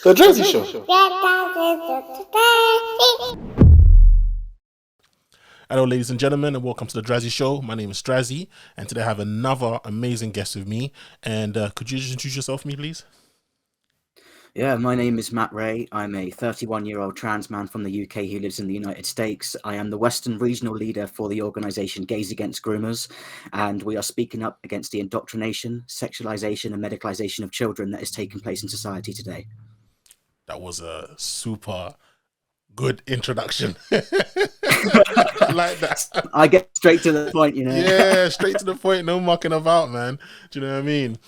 The Drazzy Show. Hello, ladies and gentlemen, and welcome to the Drazzy Show. My name is Drazzy, and today I have another amazing guest with me. And could you just introduce yourself to me, please? Yeah, my name is Matt Ray. I'm a 31-year-old trans man from the UK who lives in the United States. I am the Western regional leader for the organisation Gays Against Groomers, and we are speaking up against the indoctrination, sexualisation and medicalisation of children that is taking place in society today. That was a super good introduction. I like that. I get straight to the point, you know. Yeah, straight to the point, no mucking about, man. Do you know what I mean?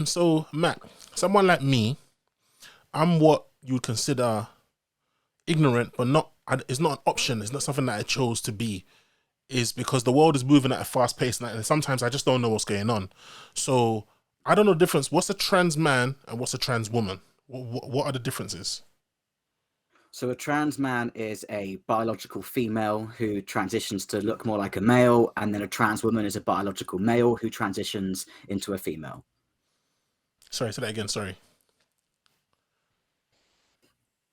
So, Matt, someone like me, I'm what you would consider ignorant, but not. It's not an option. It's not something that I chose to be. Is because the world is moving at a fast pace, and sometimes I just don't know what's going on. So I don't know the difference. What's a trans man and what's a trans woman? What are the differences? So a trans man is a biological female who transitions to look more like a male, and then a trans woman is a biological male who transitions into a female. Sorry, say that again. Sorry.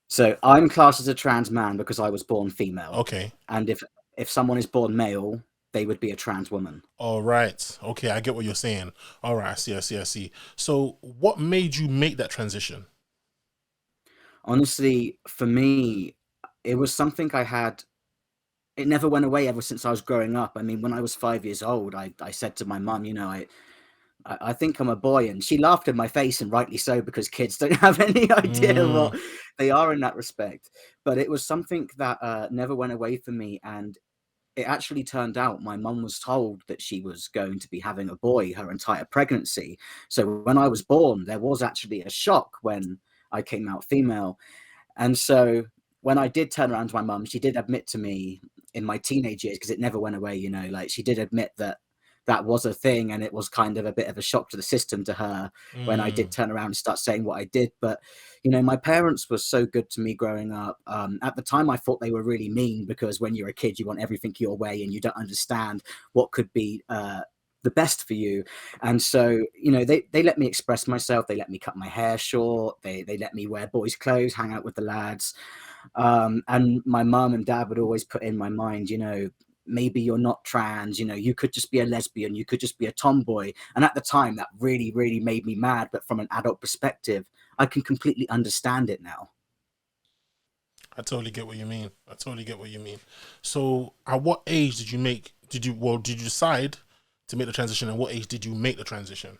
So I'm classed as a trans man because I was born female. Okay. And if someone is born male, they would be a trans woman. All right. Okay, I get what you're saying. All right, I see. So what made you make that transition? Honestly, for me, it was something I had. It never went away ever since I was growing up. I mean, when I was 5 years old, I said to my mum, I think I'm a boy, and she laughed in my face, and rightly so, because kids don't have any idea what they are in that respect. But it was something that never went away for me, and it actually turned out my mum was told that she was going to be having a boy her entire pregnancy. So when I was born, there was actually a shock when I came out female. And so when I did turn around to my mum, she did admit to me in my teenage years, because it never went away, like she did admit that that was a thing, and it was kind of a bit of a shock to the system to her when I did turn around and start saying what I did. But my parents were so good to me growing up. At the time I thought they were really mean, because when you're a kid you want everything your way and you don't understand what could be the best for you. And so they let me express myself. They let me cut my hair short. They let me wear boys' clothes, hang out with the lads. And my mum and dad would always put in my mind, maybe you're not trans, you could just be a lesbian, you could just be a tomboy. And at the time that really, really made me mad. But from an adult perspective, I can completely understand it now. I totally get what you mean. So at what age did you decide to make the transition, and what age did you make the transition?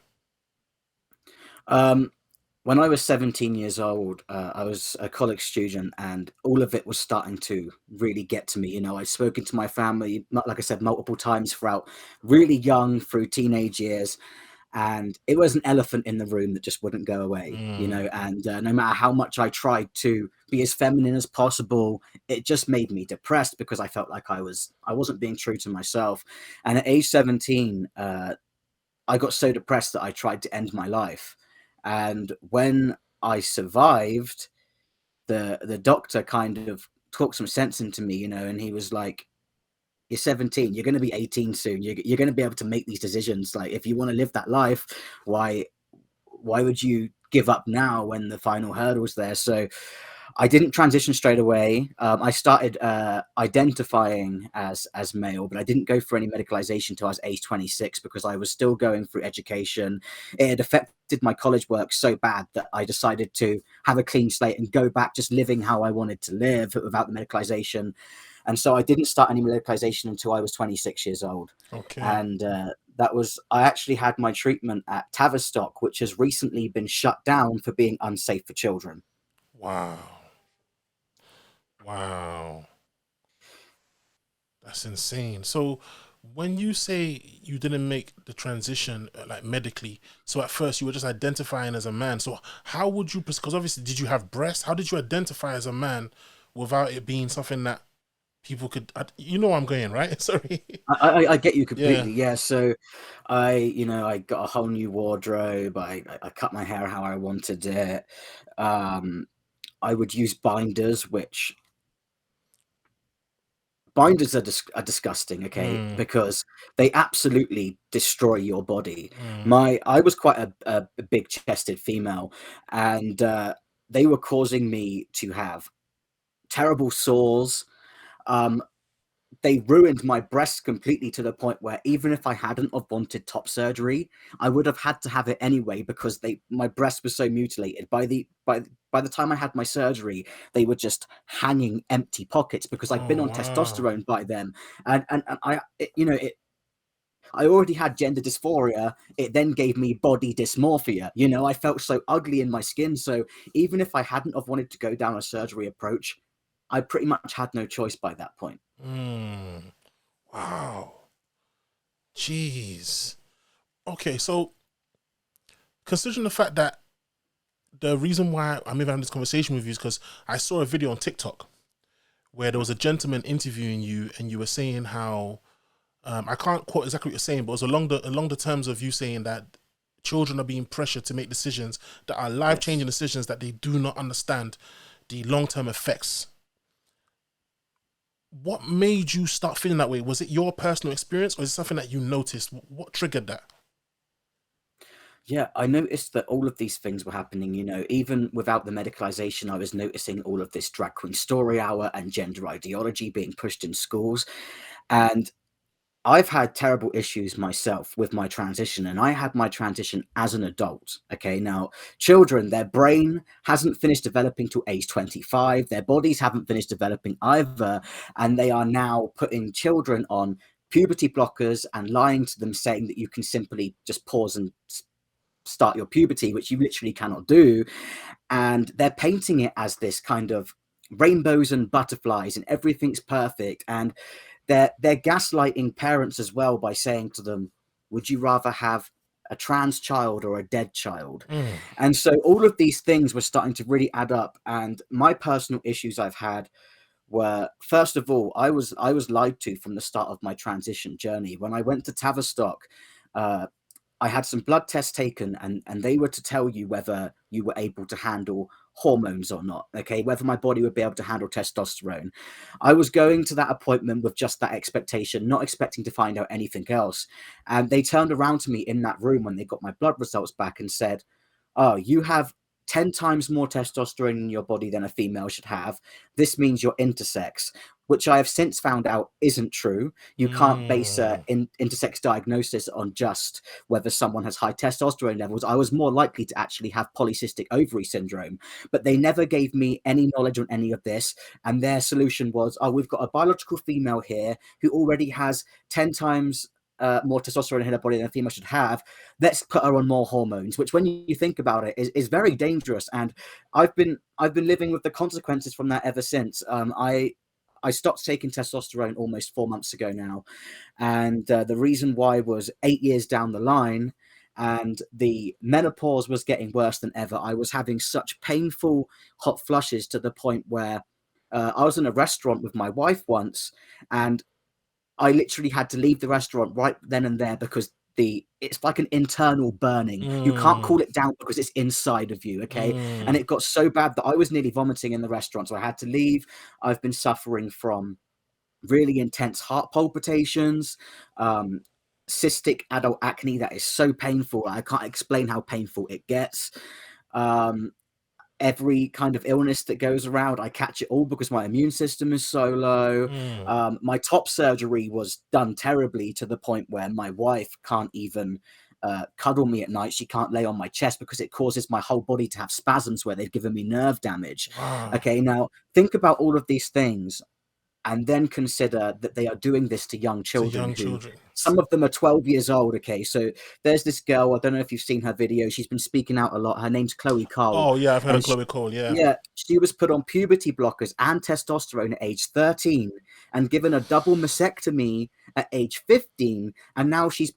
When I was 17 years old, I was a college student, and all of it was starting to really get to me. I'd spoken to my family, like I said, multiple times throughout really young through teenage years, and it was an elephant in the room that just wouldn't go away. And no matter how much I tried to be as feminine as possible, it just made me depressed, because I felt like I wasn't being true to myself. And at age 17, I got so depressed that I tried to end my life. And when I survived, the doctor kind of talked some sense into me, and he was like, "You're 17. You're going to be 18 soon. You're going to be able to make these decisions. Like, if you want to live that life, why would you give up now when the final hurdle's there?" So I didn't transition straight away. I started identifying as male, but I didn't go for any medicalization until I was age 26, because I was still going through education. It had affected my college work so bad that I decided to have a clean slate and go back just living how I wanted to live without the medicalization. And so I didn't start any medicalization until I was 26 years old. Okay. And I actually had my treatment at Tavistock, which has recently been shut down for being unsafe for children. Wow. That's insane. So when you say you didn't make the transition like medically, so at first you were just identifying as a man. So how would you, because obviously did you have breasts? How did you identify as a man without it being something that people could, you know where I'm going, right? Sorry. I get you completely. Yeah. So I got a whole new wardrobe. I cut my hair how I wanted it. I would use binders, which binders are disgusting, okay, because they absolutely destroy your body. I was quite a big chested female, and they were causing me to have terrible sores. They ruined my breasts completely to the point where even if I hadn't have wanted top surgery, I would have had to have it anyway because my breast was so mutilated. By the time I had my surgery, they were just hanging empty pockets because I'd been Oh on wow. testosterone by then, and I already had gender dysphoria. It then gave me body dysmorphia. I felt so ugly in my skin. So even if I hadn't have wanted to go down a surgery approach, I pretty much had no choice by that point. Wow. Jeez. Okay, so considering the fact that the reason why I'm even having this conversation with you is because I saw a video on TikTok where there was a gentleman interviewing you, and you were saying how I can't quote exactly what you're saying, but it was along the terms of you saying that children are being pressured to make decisions that are life Yes. changing decisions that they do not understand the long term effects. What made you start feeling that way? Was it your personal experience, or is it something that you noticed? What triggered that? Yeah, I noticed that all of these things were happening, even without the medicalization. I was noticing all of this drag queen story hour and gender ideology being pushed in schools. And I've had terrible issues myself with my transition, and I had my transition as an adult. Okay, now children, their brain hasn't finished developing till age 25, their bodies haven't finished developing either, and they are now putting children on puberty blockers and lying to them, saying that you can simply just pause and start your puberty, which you literally cannot do. And they're painting it as this kind of rainbows and butterflies and everything's perfect. And they're gaslighting parents as well by saying to them, would you rather have a trans child or a dead child? Mm. And so all of these things were starting to really add up. And my personal issues I've had were, first of all, I was lied to from the start of my transition journey. When I went to Tavistock, uh, I had some blood tests taken, and they were to tell you whether you were able to handle hormones or not, okay, whether my body would be able to handle testosterone. I was going to that appointment with just that expectation, not expecting to find out anything else. And they turned around to me in that room when they got my blood results back and said, oh, you have 10 times more testosterone in your body than a female should have. This means you're intersex, which I have since found out isn't true. You can't base Mm. intersex diagnosis on just whether someone has high testosterone levels. I was more likely to actually have polycystic ovary syndrome, but they never gave me any knowledge on any of this. And their solution was, oh, we've got a biological female here who already has 10 times more testosterone in her body than a female should have. Let's put her on more hormones, which, when you think about it, is very dangerous. And I've been living with the consequences from that ever since. I stopped taking testosterone almost 4 months ago now, and the reason why was 8 years down the line, and the menopause was getting worse than ever. I was having such painful hot flushes to the point where I was in a restaurant with my wife once, and I literally had to leave the restaurant right then and there because it's like an internal burning. You can't Mm. cool it down because it's inside of you, okay? And Mm. it got so bad that I was nearly vomiting in the restaurant, so I had to leave. I've been suffering from really intense heart palpitations, um, cystic adult acne that is so painful. I can't explain how painful it gets. Um, every kind of illness that goes around, I catch it all because my immune system is so low. Mm. My top surgery was done terribly to the point where my wife can't even cuddle me at night. She can't lay on my chest because it causes my whole body to have spasms where they've given me nerve damage. Wow. Okay, now think about all of these things and then consider that they are doing this to young To children young who, children. some of them are 12 years old. Okay, so there's this girl, I don't know if you've seen her video, she's been speaking out a lot. Her name's Chloe Cole, Oh yeah, I've heard of and Chloe Cole. Yeah. yeah, she was put on puberty blockers and testosterone at age 13 and given a double mastectomy at age 15. And now she's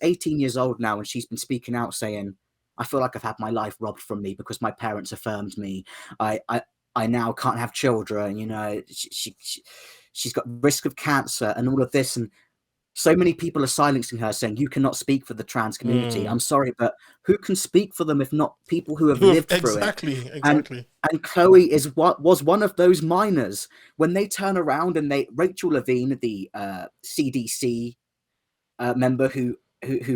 18 years old now, and she's been speaking out saying, I feel like I've had my life robbed from me because my parents affirmed me. I I, I now can't have children. She's got risk of cancer and all of this. And so many people are silencing her, saying you cannot speak for the trans community. Mm. I'm sorry, but who can speak for them if not people who have Who have lived through it? exactly, And exactly. and Chloe was one of those minors. When they turn around and Rachel Levine, the CDC member who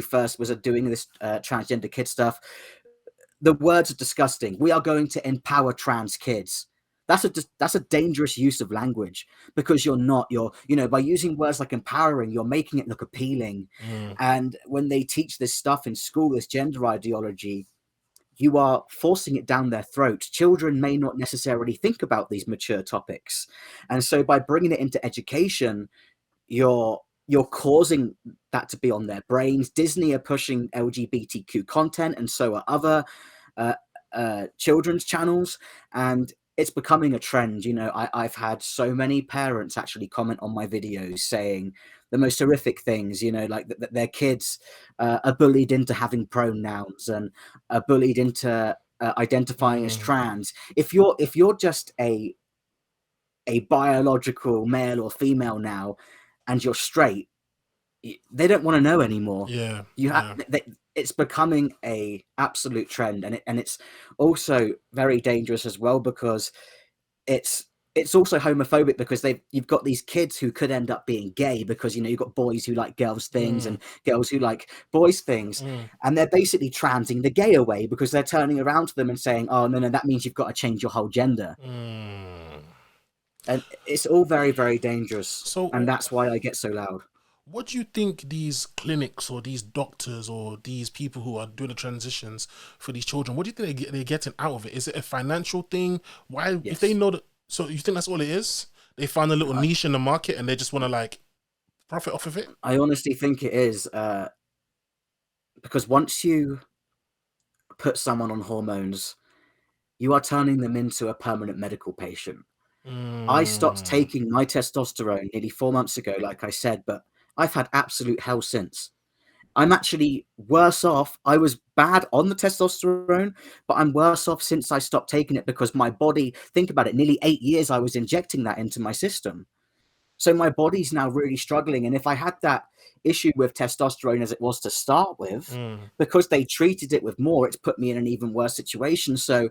first was doing this transgender kid stuff, the words are disgusting. We are going to empower trans kids. That's a dangerous use of language, because you're by using words like empowering, you're making it look appealing. And when they teach this stuff in school, this gender ideology, you are forcing it down their throat. Children may not necessarily think about these mature topics, and so by bringing it into education, you're causing that to be on their brains. Disney are pushing LGBTQ content, and so are other children's channels, and it's becoming a trend. I've had so many parents actually comment on my videos saying the most horrific things, like that their kids are bullied into having pronouns and are bullied into identifying as trans. If you're just a biological male or female now, and you're straight, they don't want to know anymore. It's becoming a absolute trend, and it's also very dangerous as well, because it's also homophobic, because you've got these kids who could end up being gay, because you've got boys who like girls things and girls who like boys things, and they're basically transing the gay away, because they're turning around to them and saying, oh no, that means you've got to change your whole gender. And it's all very, very dangerous, and that's why I get so loud. What do you think these clinics or these doctors or these people who are doing the transitions for these children, what do you think they're getting out of it? Is it a financial thing? Why, if they know that, so you think that's all it is? They found a little niche in the market and they just want to like profit off of it? I honestly think it is, because once you put someone on hormones, you are turning them into a permanent medical patient. I stopped taking my testosterone nearly 4 months ago, like I said, but I've had absolute hell since. I'm actually worse off. I was bad on the testosterone, but I'm worse off since I stopped taking it, because my body, think about it, nearly 8 years I was injecting that into my system. So my body's now really struggling. And if I had that issue with testosterone as it was to start with, because they treated it with more, it's put me in an even worse situation. So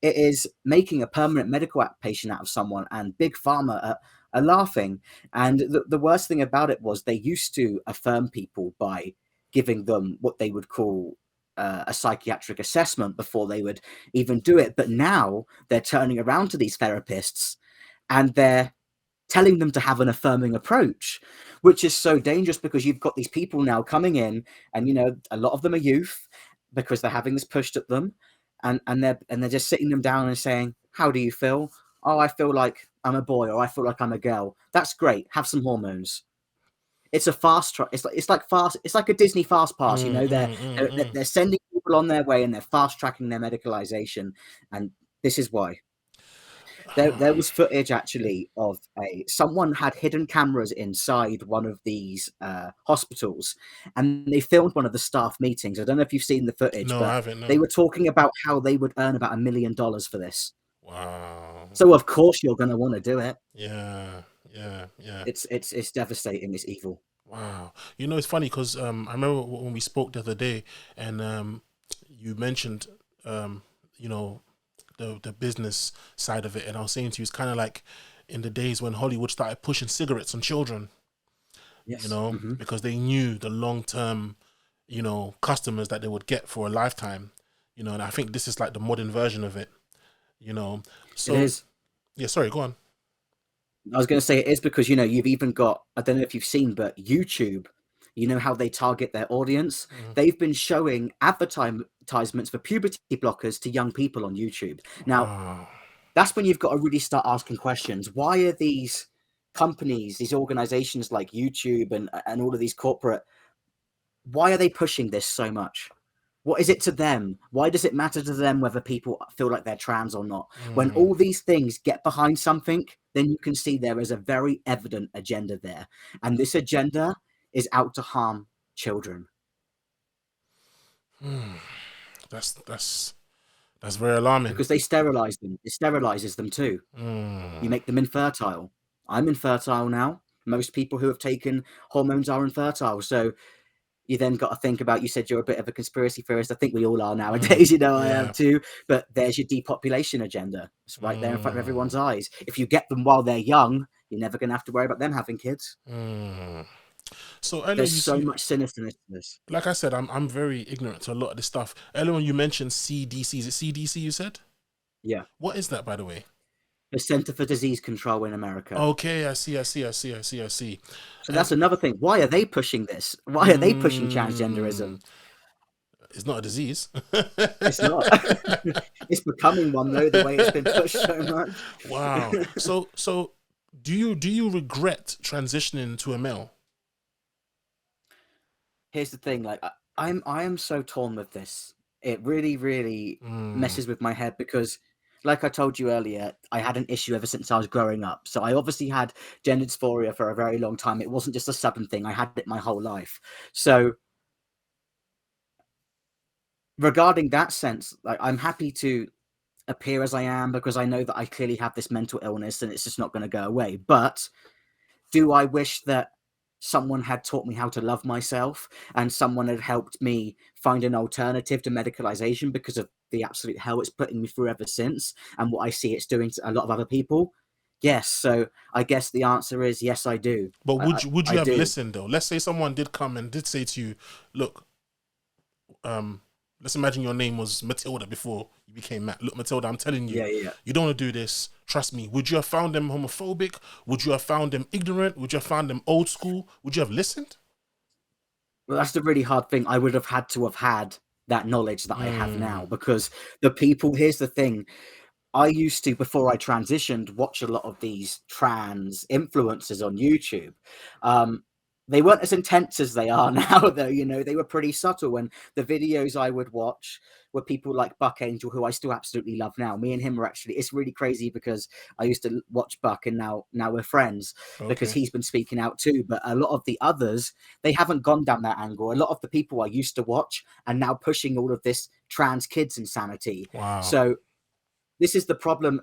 it is making a permanent medical patient out of someone, and Big Pharma are laughing. And the worst thing about it was they used to affirm people by giving them what they would call a psychiatric assessment before they would even do it. But now they're turning around to these therapists and they're telling them to have an affirming approach, which is so dangerous, because you've got these people now coming in, and a lot of them are youth, because they're having this pushed at them, and they're just sitting them down and saying, how do you feel? Oh, I feel like I'm a boy, or I feel like I'm a girl. That's great, have some hormones. It's a fast track. It's like a Disney fast pass. They're sending people on their way, and they're fast tracking their medicalization, and this is why. There was footage actually of someone had hidden cameras inside one of these hospitals, and they filmed one of the staff meetings. I don't know if you've seen the footage, No, but I haven't. No. They were talking about how they would earn about $1 million for this. Wow. So of course you're going to want to do it. Yeah. It's devastating. It's evil. Wow. It's funny because I remember when we spoke the other day, and you mentioned the business side of it, and I was saying to you, it's kind of like in the days when Hollywood started pushing cigarettes on children. Yes. Because they knew the long-term customers that they would get for a lifetime, and I think this is like the modern version of it. So it is. Yeah, sorry, go on. I was going to say it is, because you've even got, I don't know if you've seen, but YouTube, how they target their audience. They've been showing advertisements for puberty blockers to young people on YouTube. Now, that's when you've got to really start asking questions. Why are these companies, these organizations like YouTube and all of these corporate, why are they pushing this so much? What is it to them? Why does it matter to them whether people feel like they're trans or not? When all these things get behind something, then you can see there is a very evident agenda there. And this agenda is out to harm children. That's very alarming. Because they sterilize them. It sterilizes them too. You make them infertile. I'm infertile now. Most people who have taken hormones are infertile. So you then got to think about, you said you're a bit of a conspiracy theorist. I think we all are nowadays, I am too. But there's your depopulation agenda. It's right there in front of everyone's eyes. If you get them while they're young, you're never going to have to worry about them having kids. So earlier There's so much sinisternness to this. like I said, I'm very ignorant to a lot of this stuff. Earlier when you mentioned CDC, is it CDC you said? Yeah. What is that, by the way? The Center for Disease Control in America. Okay, I see. So And that's another thing. Why are they pushing this? Why are they pushing transgenderism? mm, it's not a disease. It's not. It's becoming one though, the way it's been pushed so much. Wow. So do you regret transitioning to a male? Here's the thing, like I am so torn with this. It really, really Mm, messes with my head because like I told you earlier, I had an issue ever since I was growing up. So I obviously had gender dysphoria for a very long time. It wasn't just a sudden thing. I had it my whole life. So regarding that sense, like I'm happy to appear as I am because I know that I clearly have this mental illness and it's just not going to go away. But do I wish that someone had taught me how to love myself and someone had helped me find an alternative to medicalization because of the absolute hell it's putting me through ever since and what I see it's doing to a lot of other people? Yes. So I guess the answer is yes, I do. but I, I, would you I have do. listened though? Let's say someone did come and did say to you, look, um, let's imagine your name was Matilda before you became Matt. Look, Matilda, I'm telling you, Yeah, yeah, yeah. you don't want to do this. Trust me. Would you have found them homophobic? Would you have found them ignorant? Would you have found them old school? Would you have listened? Well, that's the really hard thing. I would have had to have had that knowledge that I have Mm, now because the people, here's the thing. I used to, before I transitioned, watch a lot of these trans influencers on YouTube. Um, they weren't as intense as they are now, though. You know, they were pretty subtle. And the videos I would watch were people like Buck Angel, who I still absolutely love now. Me and him are actually, it's really crazy because I used to watch Buck and now we're friends because okay. he's been speaking out too. But a lot of the others, they haven't gone down that angle. A lot of the people I used to watch are now pushing all of this trans kids insanity. Wow. So this is the problem.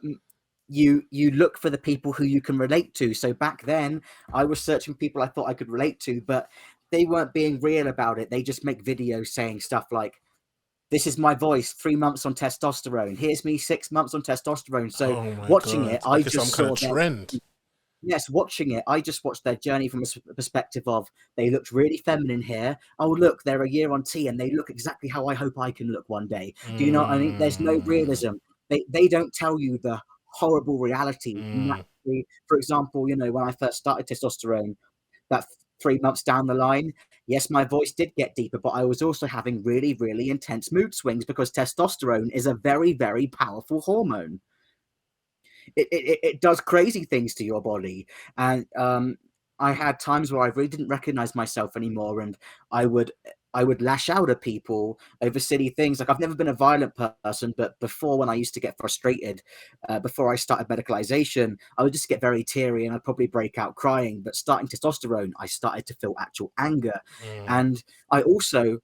You look for the people who you can relate to. So back then I was searching people I thought I could relate to, but they weren't being real about it. They just make videos saying stuff like, this is my voice 3 months on testosterone, here's me 6 months on testosterone. So Oh my watching it, god. I Like it's some just kind of saw their, trend. yes, watching it, I just watched their journey from a perspective of they looked really feminine here. Oh, look, they're a year on T and they look exactly how I hope I can look one day. Do you know what I mean? There's no Mm, realism. They don't tell you the horrible reality. mm, Naturally, for example, you know, when I first started testosterone, that 3 months down the line, yes, my voice did get deeper, but I was also having really, really intense mood swings because testosterone is a very, very powerful hormone. It does crazy things to your body. And I had times where I really didn't recognize myself anymore, and I would I would lash out at people over silly things. Like I've never been a violent person, but before when I used to get frustrated, before I started medicalization, I would just get very teary and I'd probably break out crying. But starting testosterone, I started to feel actual anger, mm. and I also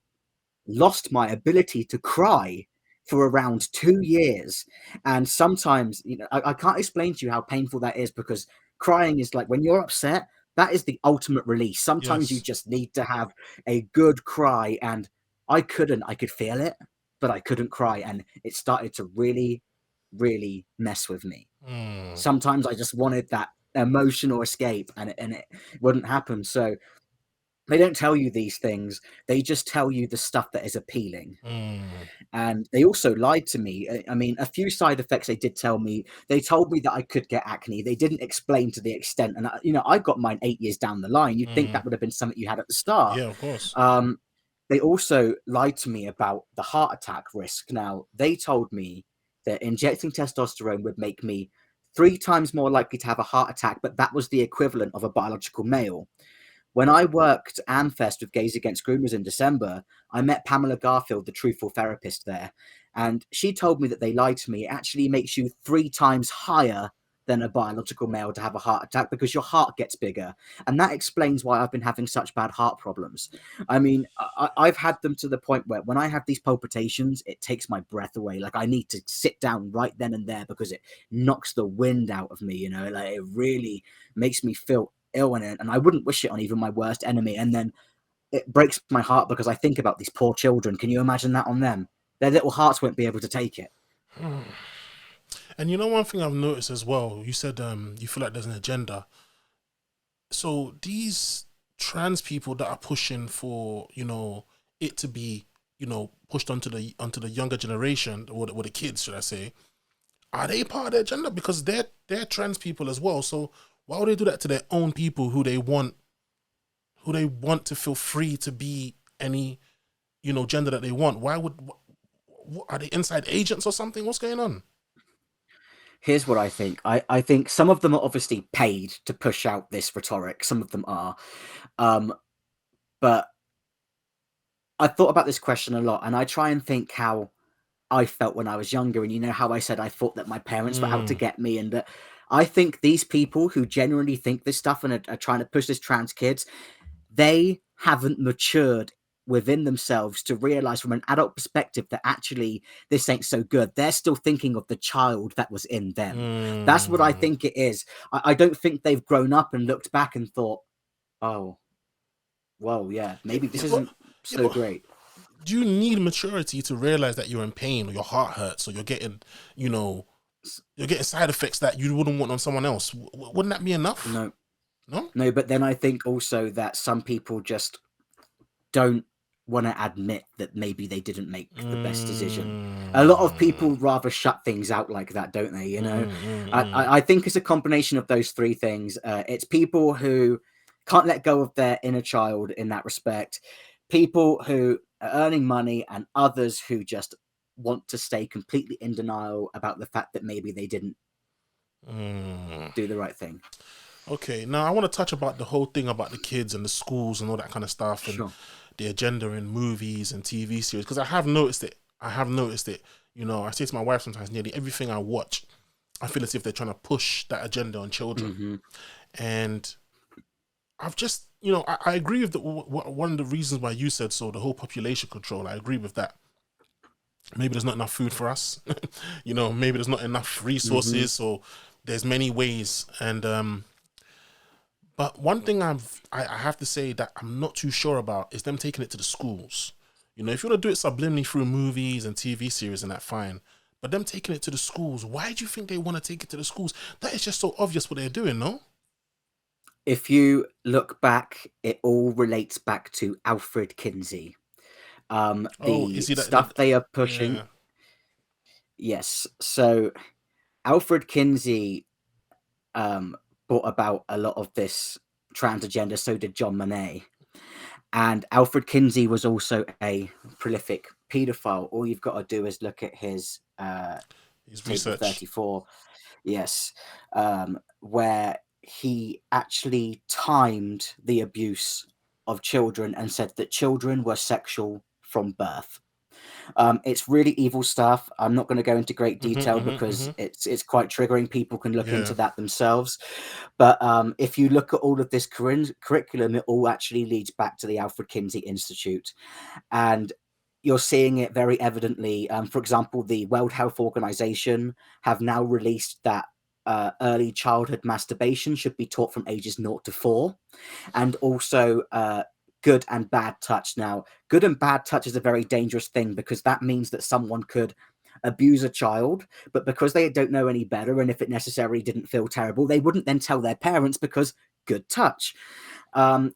lost my ability to cry for around 2 years. And sometimes, you know, I can't explain to you how painful that is because crying is like when you're upset, that is the ultimate release. Sometimes you Yes. just need to have a good cry. And I couldn't, I could feel it, but I couldn't cry. And it started to really, really mess with me. Mm, Sometimes I just wanted that emotional escape and it wouldn't happen. So they don't tell you these things. They just tell you the stuff that is appealing. mm, And they also lied to me. I mean, a few side effects they did tell me. They told me that I could get acne. They didn't explain to the extent. And, you know, I got mine 8 years down the line. You'd think mm. that would have been something you had at the start. Yeah, of course. Um, they also lied to me about the heart attack risk. Now, they told me that injecting testosterone would make me 3 times more likely to have a heart attack, but that was the equivalent of a biological male. When I worked Amfest with Gays Against Groomers in December, I met Pamela Garfield, the truthful therapist there, and she told me that they lied to me. It actually makes you 3 times higher than a biological male to have a heart attack because your heart gets bigger. And that explains why I've been having such bad heart problems. I mean, I've had them to the point where when I have these palpitations, it takes my breath away. Like I need to sit down right then and there because it knocks the wind out of me, you know, like it really makes me feel ill in it, and I wouldn't wish it on even my worst enemy. And then it breaks my heart because I think about these poor children. Can you imagine that on them? Their little hearts won't be able to take it. And you know one thing I've noticed as well, you said you feel like there's an agenda. So these trans people that are pushing for, it to be, pushed onto the younger generation, or the kids, should I say, are they part of their agenda? Because they're trans people as well. So why would they do that to their own people who they want to feel free to be any, gender that they want? Why would, what, are they inside agents or something? What's going on? Here's what I think. I think some of them are obviously paid to push out this rhetoric. Some of them are. But I thought about this question a lot, and I try and think how I felt when I was younger. And you know how I said I thought that my parents were out to Mm, get me, and that I think these people who genuinely think this stuff and are trying to push this trans kids, they haven't matured within themselves to realize from an adult perspective that actually this ain't so good. They're still thinking of the child that was in them. That's what I mm. think it is. I don't think they've grown up and looked back and thought, oh, well, yeah, Yeah, maybe this yeah, but isn't yeah, so but great. do you need maturity to realize that you're in pain, or your heart hurts, or you're getting, you know, you're getting side effects that you wouldn't want on someone else? Wouldn't that be enough? No, No. no, but then I think also that some people just don't want to admit that maybe they didn't make the best decision. A lot of Mm, people rather shut things out like that, don't they? You know, mm, mm, I, mm. I I think it's a combination of those three things. It's people who can't let go of their inner child in that respect, people who are earning money, and others who just want to stay completely in denial about the fact that maybe they didn't Mm. do the right thing. Okay, now I want to touch about the whole thing about the kids and the schools and all that kind of stuff, and Sure. the agenda in movies and TV series, because I have noticed it. I have noticed it. I say to my wife sometimes, nearly everything I watch, I feel as if they're trying to push that agenda on children. Hmm. And I've just, I agree with one of the reasons why you said so, the whole population control. I agree with that. Maybe there's not enough food for us. Maybe there's not enough Hmm. resources, so there's many ways. And but one thing I have to say that I'm not too sure about is them taking it to the schools. If you want to do it subliminally through movies and TV series, and that, fine. But them taking it to the schools, why do you think they want to take it to the schools? That is just so obvious what they're doing, no? If you look back, it all relates back to Alfred Kinsey. Oh, is The he stuff they are pushing, yeah. yes. So Alfred Kinsey um, brought about a lot of this trans agenda. So did John Monet. And Alfred Kinsey was also a prolific paedophile. All you've got to do is look at his His Table research. 34. Yes, where he actually timed the abuse of children and said that children were sexual from birth. It's really evil stuff. I'm not going to go into great Mm-hmm, detail mm-hmm, because mm-hmm. it's quite triggering. People can look Yeah. into that themselves. But if you look at all of this curriculum, it all actually leads back to the Alfred Kinsey Institute, and you're seeing it very evidently. For example, the World Health Organization have now released that early childhood masturbation should be taught from ages 0 to 4, and also good and bad touch. Now, good and bad touch is a very dangerous thing because that means that someone could abuse a child, but because they don't know any better, and if it necessarily didn't feel terrible, they wouldn't then tell their parents because good touch.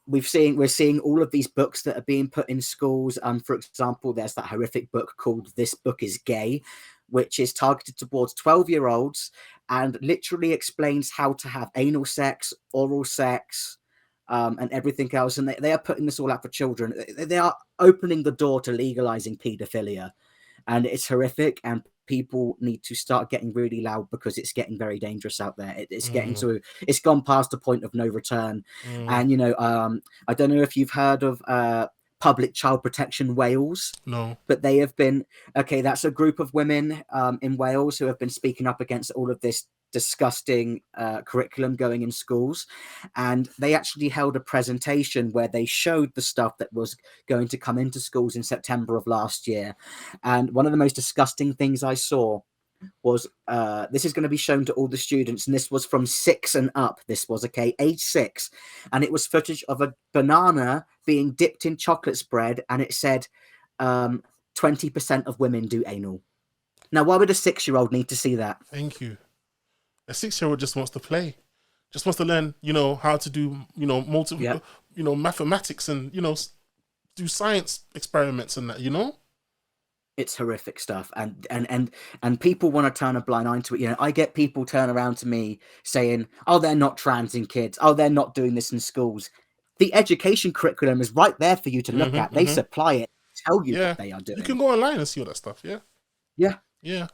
We're seeing all of these books that are being put in schools. For example, there's that horrific book called "This Book Is Gay," which is targeted towards 12-year-olds and literally explains how to have anal sex, oral sex, and everything else. And they are putting this all out for children. They are opening the door to legalizing paedophilia, and it's horrific. And people need to start getting really loud because it's getting very dangerous out there. Mm, It's gone past the point of no return. mm. And I don't know if you've heard of Public Child Protection Wales, No. but they have been okay. That's a group of women in Wales who have been speaking up against all of this disgusting curriculum going in schools, and they actually held a presentation where they showed the stuff that was going to come into schools in September of last year. And one of the most disgusting things I saw was this is going to be shown to all the students, and this was from 6 and up. This was okay, age 6, and it was footage of a banana being dipped in chocolate spread, and it said 20% of women do anal. Now, why would a 6-year-old need to see that? Thank you. A 6-year-old just wants to play, just wants to learn, how to do, Yep. mathematics and do science experiments and that. It's horrific stuff, and people want to turn a blind eye to it. I get people turn around to me saying, "Oh, they're not transing kids. Oh, they're not doing this in schools." The education curriculum is right there for you to look at. They supply it, tell you Yeah, what they are you doing. can go online and see all that stuff. Yeah, Yeah. yeah.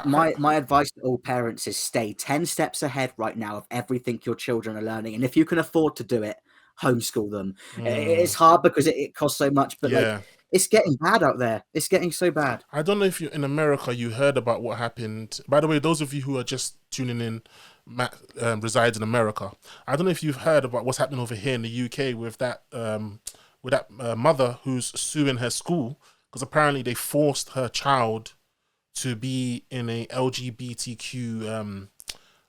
My advice to all parents is stay 10 steps ahead right now of everything your children are learning, and if you can afford to do it, homeschool them. It's hard because it costs so much, but Yeah. it's getting bad out there. It's getting so bad. I don't know if you're in America, you heard about what happened. By the way, those of you who are just tuning in, Matt resides in America. I don't know if you've heard about what's happening over here in the UK with that mother who's suing her school because apparently they forced her child to be in a LGBTQ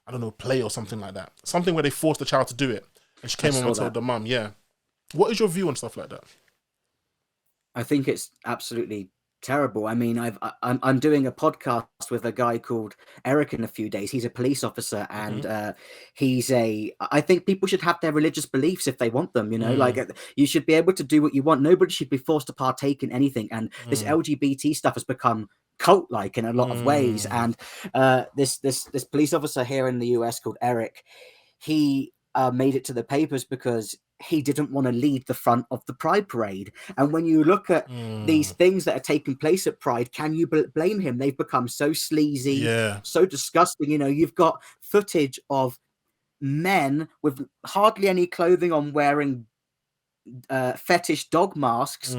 I don't know, play or something like that. Something where they forced the child to do it, and she I came home saw and told that. the mum. Yeah, what is your view on stuff like that? I think it's absolutely terrible. I mean, I'm doing a podcast with a guy called Eric in a few days. He's a police officer, and I think people should have their religious beliefs if they want them. You should be able to do what you want. Nobody should be forced to partake in anything. And this LGBT stuff has become cult-like in a lot of ways. And this police officer here in the US called Eric, he made it to the papers because he didn't want to lead the front of the Pride parade. And when you look at these things that are taking place at Pride, can you blame him? They've become so sleazy, so disgusting. You've got footage of men with hardly any clothing on wearing fetish dog masks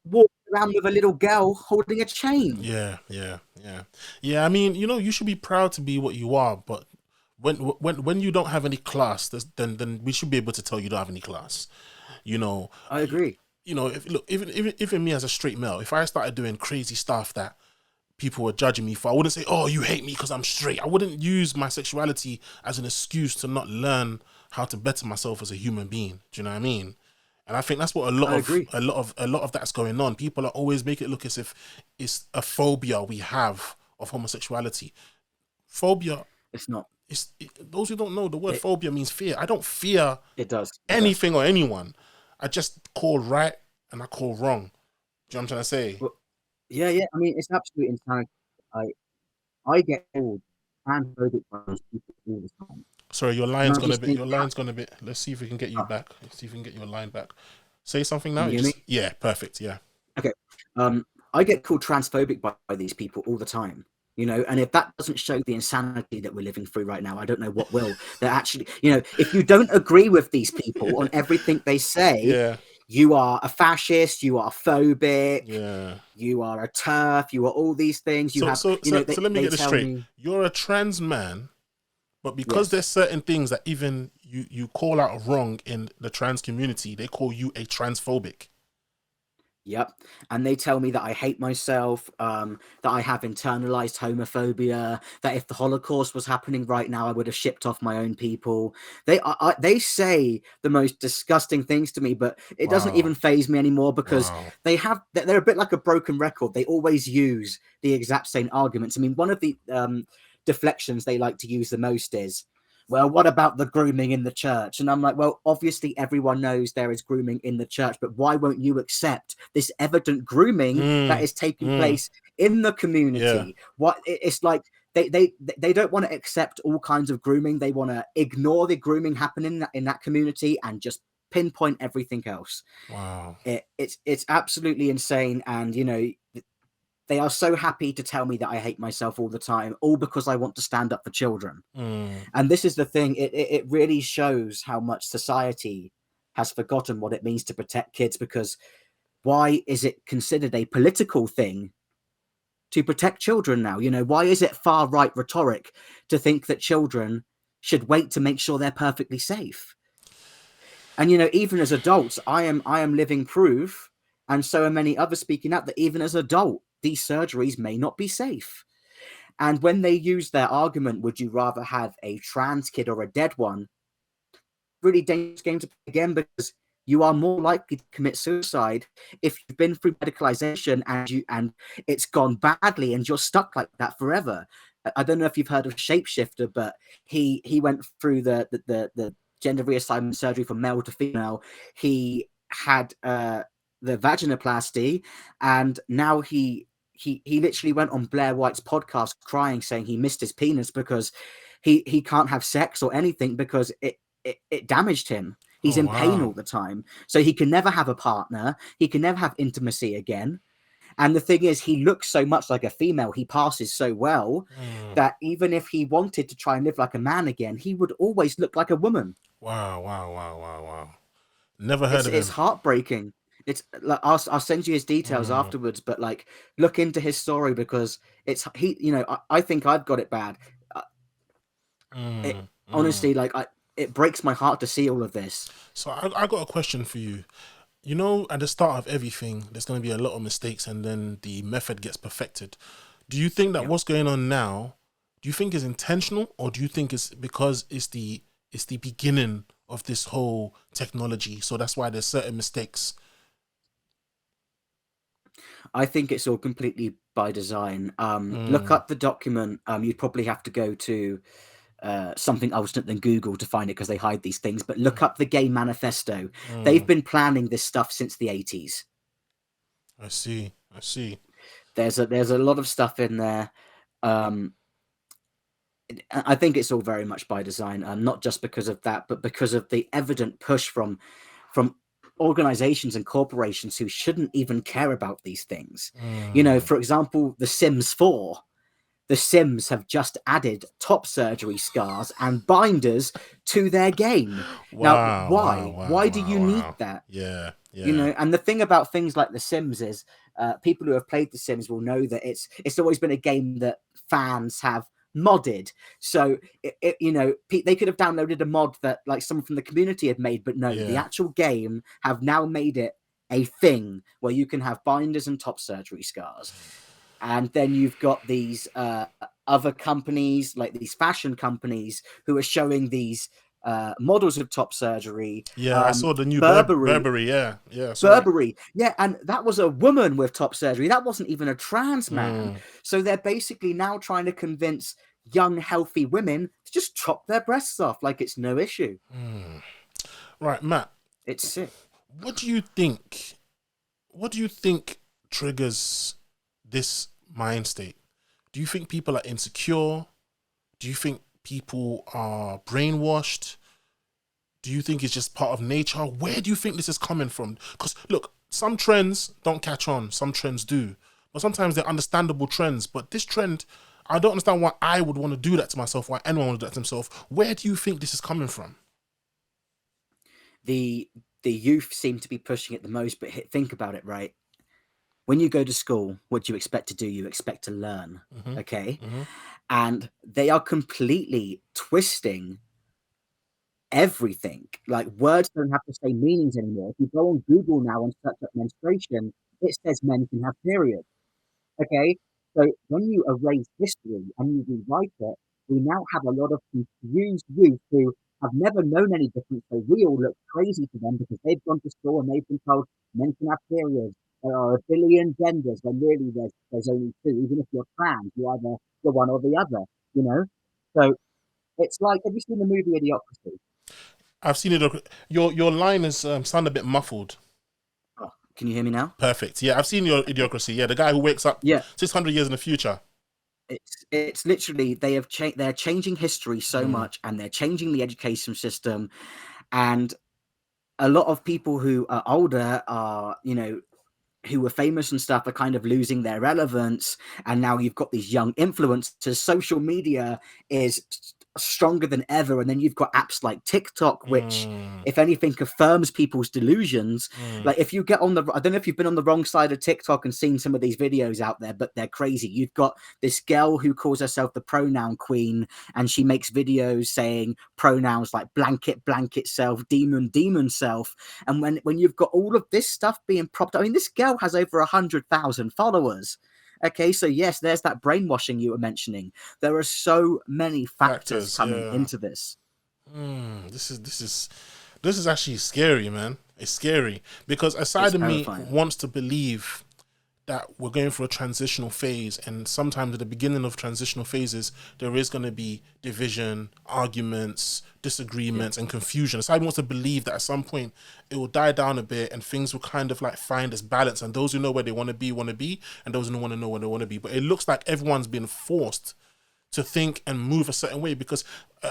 walking around with a little girl holding a chain. Yeah. I mean, you should be proud to be what you are, but when you don't have any class, then we should be able to tell you don't have any class. I agree. Even me as a straight male, if I started doing crazy stuff that people were judging me for, I wouldn't say, "Oh, you hate me because I'm straight." I wouldn't use my sexuality as an excuse to not learn how to better myself as a human being. Do you know what I mean? And I think that's what a lot of that's going on. People are always making it look as if it's a phobia we have of homosexuality. Phobia. It's not. Those who don't know, the word phobia means fear. I don't fear anything or anyone. I just call right and I call wrong. Do you know what I'm trying to say? Well, yeah. I mean, it's absolute insanity. I get called transphobic by those people all the time. Sorry, your line's gone a bit. Your line's gone a bit. Let's see if we can get you back. Let's see if we can get your line back. Say something now. Can you hear me? Yeah, perfect. Yeah. Okay. I get called transphobic by these people all the time. And if that doesn't show the insanity that we're living through right now, I don't know what will. They're actually, if you don't agree with these people on everything they say, you are a fascist, you are phobic, you are a TERF, you are all these things. So let me get this straight. You're a trans man, but because there's certain things that even you call out wrong in the trans community, they call you a transphobic. Yep. And they tell me that I hate myself, that I have internalized homophobia, that if the Holocaust was happening right now, I would have shipped off my own people. They say the most disgusting things to me, but it doesn't even faze me anymore because they're a bit like a broken record. They always use the exact same arguments. I mean, one of the deflections they like to use the most is, well, what about the grooming in the church? And I'm like, well, obviously everyone knows there is grooming in the church, but why won't you accept this evident grooming that is taking place in the community? It's like they don't want to accept all kinds of grooming. They want to ignore the grooming happening in that community and just pinpoint everything else. Wow. It's absolutely insane. And they are so happy to tell me that I hate myself all the time, all because I want to stand up for children. And this is the thing. It really shows how much society has forgotten what it means to protect kids, because why is it considered a political thing to protect children now? Why is it far right rhetoric to think that children should wait to make sure they're perfectly safe? And, even as adults, I am living proof, and so are many others speaking out, that even as an adult, these surgeries may not be safe. And when they use their argument, would you rather have a trans kid or a dead one? Really dangerous game to play again, because you are more likely to commit suicide if you've been through medicalization and it's gone badly and you're stuck like that forever. I don't know if you've heard of Shapeshifter, but he went through the gender reassignment surgery from male to female. He had the vaginoplasty, and now he literally went on Blair White's podcast crying, saying he missed his penis because he can't have sex or anything because it damaged him. He's Oh in pain all wow. the time, so he can never have a partner. He can never have intimacy again. And the thing is, he looks so much like a female. He passes so well Mm. that even if he wanted to try and live like a man again, he would always look like a woman. Wow, wow, wow, wow, wow. Never heard It's of it's him. heartbreaking. It's like I'll send you his details Mm, afterwards, but like look into his story because it's he. You know, I think I've got it bad. It mm, mm. honestly, like it breaks my heart to see all of this. So I got a question for you. You know, at the start of everything, there's going to be a lot of mistakes, and then the method gets perfected. Do you think that Yeah. what's going on now? Do you think is intentional, or do you think it's because it's the beginning of this whole technology? So that's why there's certain mistakes. I think it's all completely by design. Look Mm, up the document. You'd probably have to go to something alternate than Google to find it because they hide these things. But mm, look up the Gay Manifesto. They've mm. been planning this stuff since the 80s. I see. I see. There's a lot of stuff in there. Um, I think it's all very much by design, not just because of that, but because of the evident push from organizations and corporations who shouldn't even care about these things. You know, Mm. for example, The Sims 4. The Sims have just added top surgery scars and binders to their game. Now, Wow, wow, why? wow, Why do you wow, need wow. that? Yeah, You yeah. know, and the thing about things like The Sims is people who have played The Sims will know that it's always been a game that fans have modded. So you know, they could have downloaded a mod that like someone from the community had made, but no, the Yeah. actual game have now made it a thing where you can have binders and top surgery scars. And then you've got these other companies, like these fashion companies, who are showing these models of top surgery. Yeah, I saw the new Burberry, Burberry. Yeah, yeah, I saw it. Burberry, yeah, and that was a woman with top surgery. That wasn't even a trans man. Mm, So they're basically now trying to convince young, healthy women to just chop their breasts off like it's no issue. mm. Right, Matt. It's sick. What do you think? What do you think triggers this mind state? Do you think people are insecure? Do you think people are brainwashed? Do you think it's just part of nature? Where do you think this is coming from? Because look, some trends don't catch on, some trends do. But sometimes they're understandable trends. But this trend, I don't understand why I would want to do that to myself, why anyone would do that to themselves. Where do you think this is coming from? The the youth seem to be pushing it the most, but think about it, right? When you go to school, what do you expect to do? You expect to learn, Hmm. okay? Hmm. And they are completely twisting everything. Like words don't have the same meanings anymore. If you go on Google now and search up menstruation, it says men can have periods. Okay, so when you erase history and you rewrite it, we now have a lot of confused youth who have never known any difference. So we all look crazy to them because they've gone to school and they've been told men can have periods. There are a billion genders when really there's only two. Even if you're trans, you're either the one or the other. You know, so it's like, have you seen the movie Idiocracy? I've seen it. Your line is sound a bit muffled. Oh, can you hear me now? Perfect. Yeah, I've seen your Idiocracy. Yeah, the guy who wakes up Yeah, 600 years in the future. it's literally they're changing history so Mm, much and they're changing the education system, and a lot of people who are older are, you know, who were famous and stuff are kind of losing their relevance, and now you've got these young influencers. Social media is stronger than ever, and then you've got apps like TikTok, which mm, if anything confirms people's delusions. mm, Like if you get on the, I don't know if you've been on the wrong side of TikTok and seen some of these videos out there, but they're crazy. You've got this girl who calls herself the pronoun queen, and she makes videos saying pronouns like blanket, blanket self, demon, demon self. And when you've got all of this stuff being propped up, I mean, this girl has over 100,000 followers. Okay, so yes, there's that brainwashing you were mentioning. There are so many factors factors. coming Yeah. into this. This is actually scary, man. It's scary because a It's side of me terrifying. wants to believe that we're going through a transitional phase, and sometimes at the beginning of transitional phases, there is going to be division, arguments, disagreements and confusion. Society wants to believe that at some point it will die down a bit and things will kind of like find this balance, and those who know where they want to be, and those who don't want to know where they want to be. But it looks like everyone's been forced to think and move a certain way, because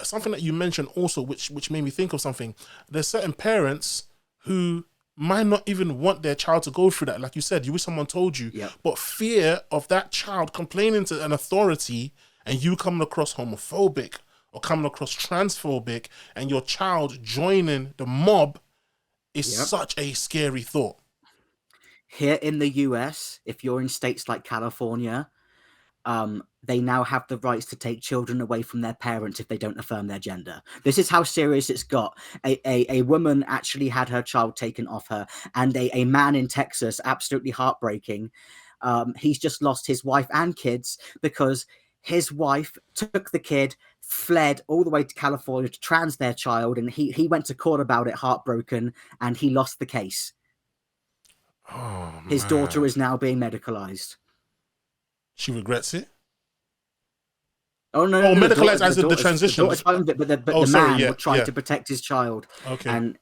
something that you mentioned also, which made me think of something. There's certain parents who might not even want their child to go through that. Like you said, you wish someone told you, but fear of that child complaining to an authority and you coming across homophobic or coming across transphobic and your child joining the mob is such a scary thought. Here in the US, if you're in states like California, they now have the rights to take children away from their parents if they don't affirm their gender. This is how serious it's got. A woman actually had her child taken off her, and a man in Texas, absolutely heartbreaking. He's just lost his wife and kids because his wife took the kid, fled all the way to California to trans their child, and he went to court about it, heartbroken, and he lost the case. Oh, his daughter is now being medicalized. She regrets it? Oh no! Oh, no, medicalized as the transition. But the man would try to protect his child. Okay. And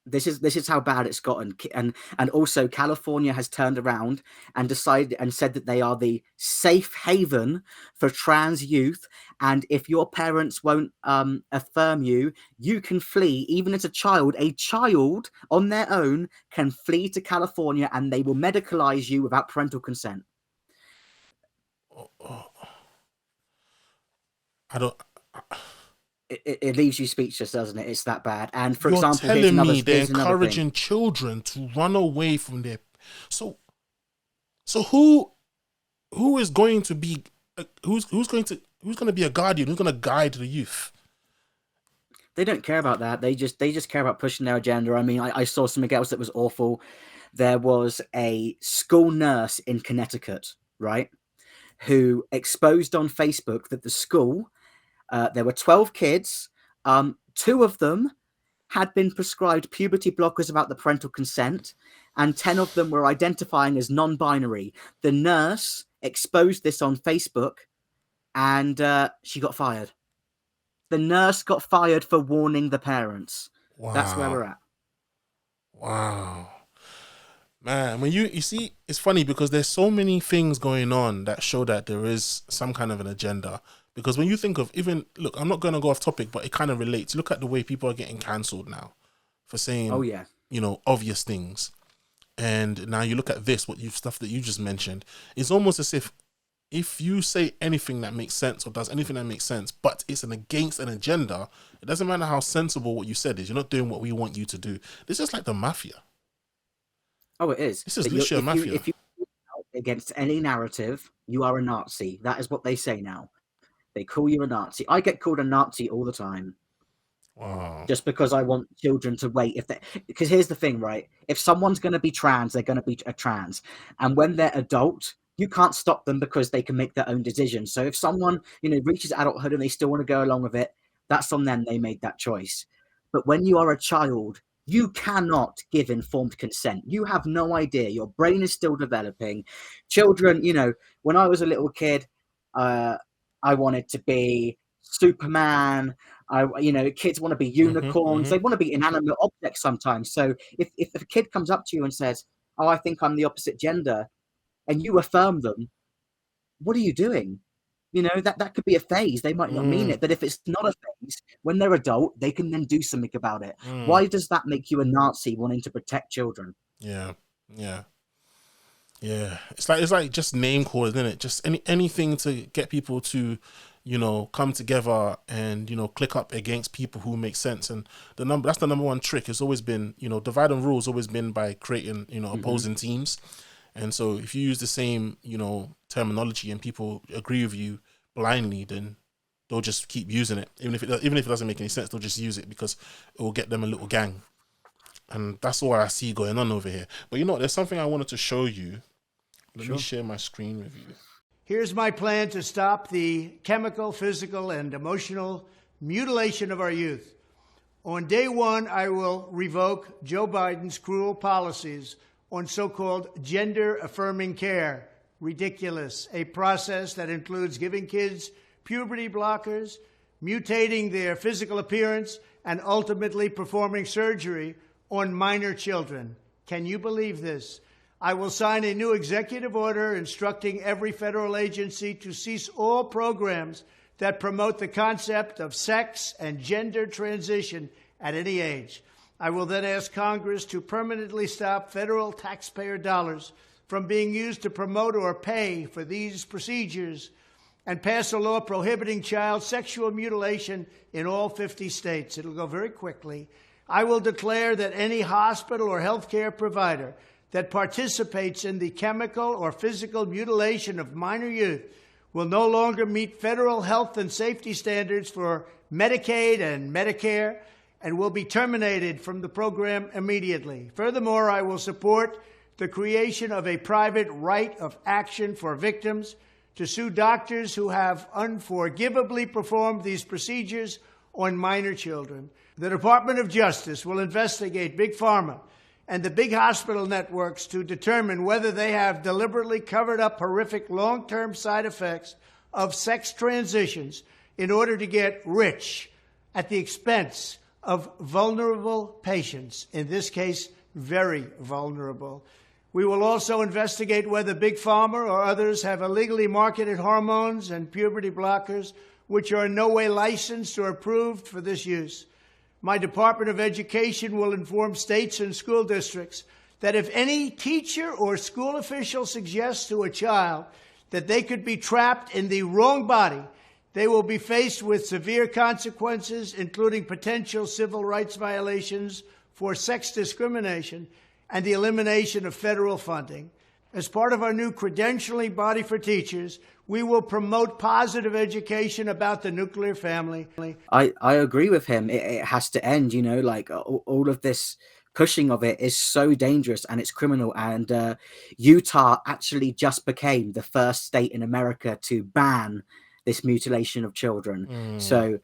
this is how bad it's gotten. And also California has turned around and decided and said that they are the safe haven for trans youth. And if your parents won't affirm you, you can flee. Even as a child on their own can flee to California, and they will medicalize you without parental consent. It leaves you speechless, doesn't it? It's that bad. And for example, telling me they're encouraging children to run away from their. So who is going to be who's going to be a guardian? Who's going to guide the youth? They don't care about that. They just care about pushing their agenda. I mean, I saw something else that was awful. There was a school nurse in Connecticut, right, who exposed on Facebook that the school. There were 12 kids. 2 of them had been prescribed puberty blockers without the parental consent, and 10 of them were identifying as non-binary. The nurse exposed this on Facebook, and she got fired. The nurse got fired for warning the parents. Wow. That's where we're at. Wow. Man, when you see, it's funny because there's so many things going on that show that there is some kind of an agenda. Because when you think of look, I'm not going to go off topic, but it kind of relates. Look at the way people are getting cancelled now for saying, obvious things. And now you look at this, stuff that you just mentioned. It's almost as if you say anything that makes sense or does anything that makes sense, but it's against an agenda, it doesn't matter how sensible what you said is. You're not doing what we want you to do. This is like the mafia. Oh, it is. This is literally a mafia. If you against any narrative, you are a Nazi. That is what they say now. They call you a Nazi. I get called a Nazi all the time. Wow. Just because I want children to wait. Because here's the thing, right? If someone's going to be trans, they're going to be a trans. And when they're adult, you can't stop them because they can make their own decisions. So if someone, reaches adulthood and they still want to go along with it, that's on them. They made that choice. But when you are a child, you cannot give informed consent. You have no idea. Your brain is still developing. Children, when I was a little kid, I wanted to be Superman. Kids want to be unicorns. They want to be inanimate objects sometimes. So if a kid comes up to you and says, "Oh, I think I'm the opposite gender," and you affirm them, what are you doing? That could be a phase. They might not mean it, but if it's not a phase, when they're adult, they can then do something about it. Why does that make you a Nazi wanting to protect children? Yeah. It's like just name calling, isn't it? Just anything to get people to, come together and, click up against people who make sense. And that's the number one trick. It's always been, divide and rule has always been by creating, opposing teams. And so if you use the same, terminology and people agree with you blindly, then they'll just keep using it. Even if it doesn't make any sense, they'll just use it because it will get them a little gang. And that's what I see going on over here. But there's something I wanted to show you. Let me share my screen with you. Here's my plan to stop the chemical, physical, and emotional mutilation of our youth. On day 1, I will revoke Joe Biden's cruel policies on so-called gender-affirming care. Ridiculous. A process that includes giving kids puberty blockers, mutating their physical appearance, and ultimately performing surgery on minor children. Can you believe this? I will sign a new executive order instructing every federal agency to cease all programs that promote the concept of sex and gender transition at any age. I will then ask Congress to permanently stop federal taxpayer dollars from being used to promote or pay for these procedures and pass a law prohibiting child sexual mutilation in all 50 states. It'll go very quickly. I will declare that any hospital or healthcare provider that participates in the chemical or physical mutilation of minor youth will no longer meet federal health and safety standards for Medicaid and Medicare and will be terminated from the program immediately. Furthermore, I will support the creation of a private right of action for victims to sue doctors who have unforgivably performed these procedures on minor children. The Department of Justice will investigate Big Pharma and the big hospital networks to determine whether they have deliberately covered up horrific long-term side effects of sex transitions in order to get rich at the expense of vulnerable patients, in this case, very vulnerable. We will also investigate whether Big Pharma or others have illegally marketed hormones and puberty blockers which are in no way licensed or approved for this use. My Department of Education will inform states and school districts that if any teacher or school official suggests to a child that they could be trapped in the wrong body, they will be faced with severe consequences, including potential civil rights violations for sex discrimination and the elimination of federal funding. As part of our new credentialing body for teachers, we will promote positive education about the nuclear family. I agree with him. It has to end, you know, like all of this pushing of it is so dangerous and it's criminal. And Utah actually just became the first state in America to ban this mutilation of children. So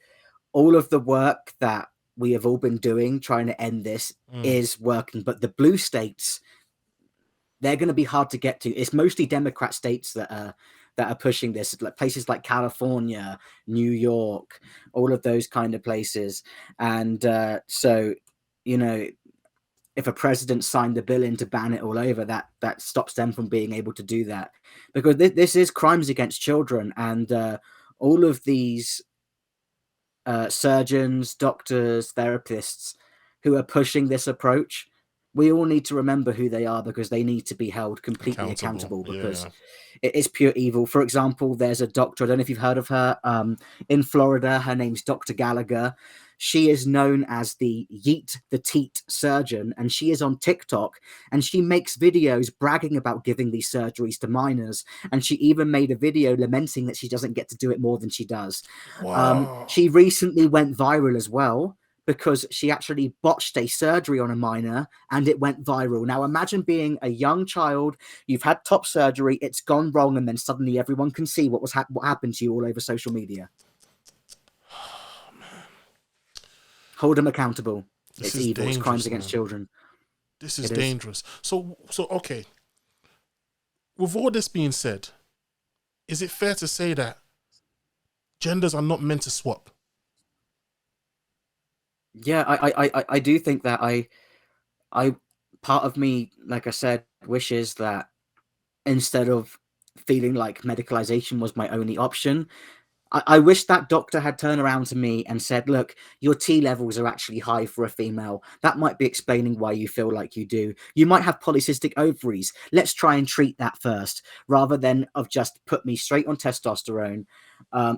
all of the work that we have all been doing trying to end this is working. But the blue states, they're going to be hard to get to. It's mostly Democrat states that are pushing this, like places like California, New York, all of those kind of places. And so, you know, if a president signed a bill in to ban it all over, that stops them from being able to do that, because this is crimes against children. And all of these surgeons, doctors, therapists who are pushing this approach, we all need to remember who they are, because they need to be held completely accountable, because it is pure evil. For example, there's a doctor, I don't know if you've heard of her, in Florida. Her name's Dr. Gallagher. She is known as the Yeet the Teat surgeon, and she is on TikTok, and she makes videos bragging about giving these surgeries to minors. And she even made a video lamenting that she doesn't get to do it more than she does. Wow. She recently went viral as well, because she actually botched a surgery on a minor and it went viral. Now imagine being a young child, you've had top surgery, it's gone wrong, and then suddenly everyone can see what happened to you all over social media. Hold them accountable. It's evil. It's crimes against children. This is dangerous. So okay. With all this being said, is it fair to say that genders are not meant to swap? Yeah, I do think that I part of me, like I said, wishes that instead of feeling like medicalization was my only option, I wish that doctor had turned around to me and said, look, your T levels are actually high for a female. That might be explaining why you feel like you do. You might have polycystic ovaries. Let's try and treat that first, rather than of just put me straight on testosterone.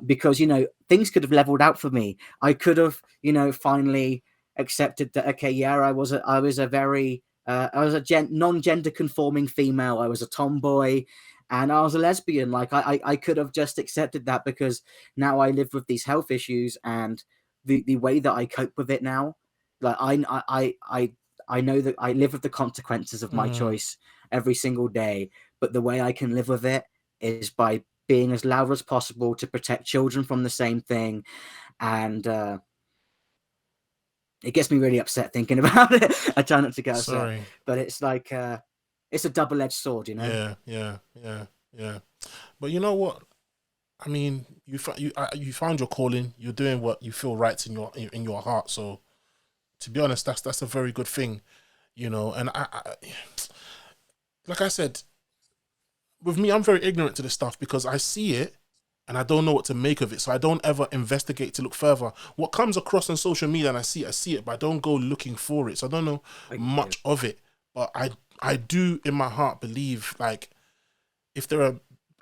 Because, you know, things could have leveled out for me. I could have, you know, finally accepted that, okay, yeah, I was a non-gender conforming female. I was a tomboy. And I was a lesbian. Like I could have just accepted that, because now I live with these health issues, and the way that I cope with it now, like I know that I live with the consequences of my choice every single day. But the way I can live with it is by being as loud as possible to protect children from the same thing. And it gets me really upset thinking about it. I try not to get upset, but it's like it's a double-edged sword, you know? Yeah. But you know what? I mean, you found your calling. You're doing what you feel right in your heart. So, to be honest, that's a very good thing, you know. And like I said, with me, I'm very ignorant to this stuff because I see it and I don't know what to make of it. So I don't ever investigate to look further. What comes across on social media and I see it, but I don't go looking for it. So I don't know much of it. But I do in my heart believe, like, if there are,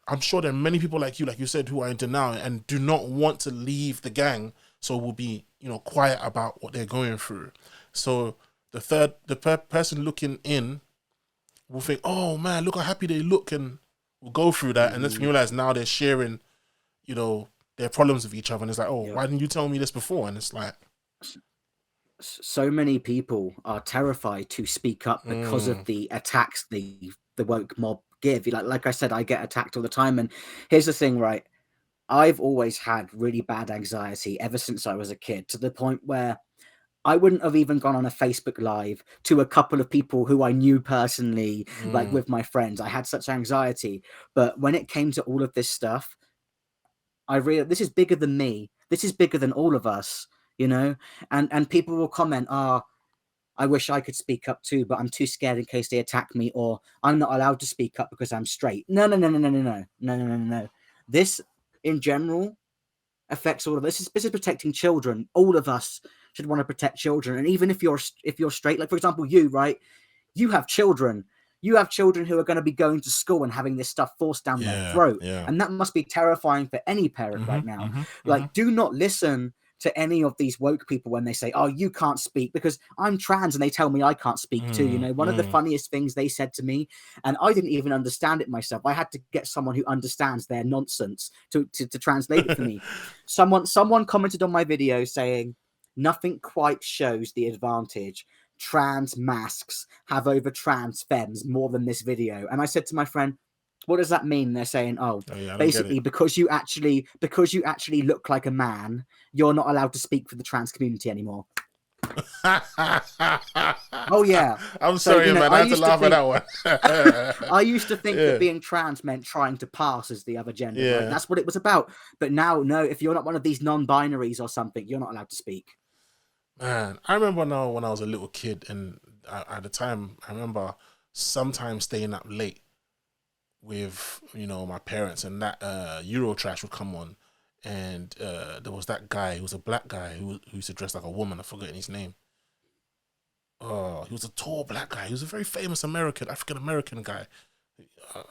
I'm sure there are many people like you said, who are into now and do not want to leave the gang, so will be, you know, quiet about what they're going through. So the person looking in will think, oh man, look how happy they look, and will go through that, and then you realize now they're sharing, you know, their problems with each other, and it's like, oh, why didn't you tell me this before? And it's like, so many people are terrified to speak up because of the attacks the woke mob give. Like I said, I get attacked all the time, and here's the thing, right? I've always had really bad anxiety ever since I was a kid, to the point where I wouldn't have even gone on a Facebook Live to a couple of people who I knew personally, like with my friends. I had such anxiety. But when it came to all of this stuff, I realized this is bigger than me. This is bigger than all of us, you know? And people will comment, I wish I could speak up too, but I'm too scared in case they attack me, or I'm not allowed to speak up because I'm straight. No. This, in general, affects all of us. This is protecting children. All of us should want to protect children. And even if you're straight, like for example, you, right? You have children. You have children who are going to be going to school and having this stuff forced down their throat. And that must be terrifying for any parent right now. Do not listen to any of these woke people when they say, oh, you can't speak because I'm trans, and they tell me I can't speak too. You know, one of the funniest things they said to me, and I didn't even understand it myself. I had to get someone who understands their nonsense to translate it for me. Someone commented on my video saying, nothing quite shows the advantage trans masks have over trans femmes more than this video. And I said to my friend, what does that mean? They're saying, basically because you actually look like a man, you're not allowed to speak for the trans community anymore. Oh yeah. I'm sorry, man. I had to laugh at that one. I used to think that being trans meant trying to pass as the other gender. Like, that's what it was about. But now, no, if you're not one of these non-binaries or something, you're not allowed to speak. Man, I remember now when I was a little kid, and at the time, I remember sometimes staying up late with, you know, my parents, and that Eurotrash would come on, and there was that guy who was a black guy who used to dress like a woman. I've forgotten his name. Oh, he was a tall black guy. He was a very famous African American guy. He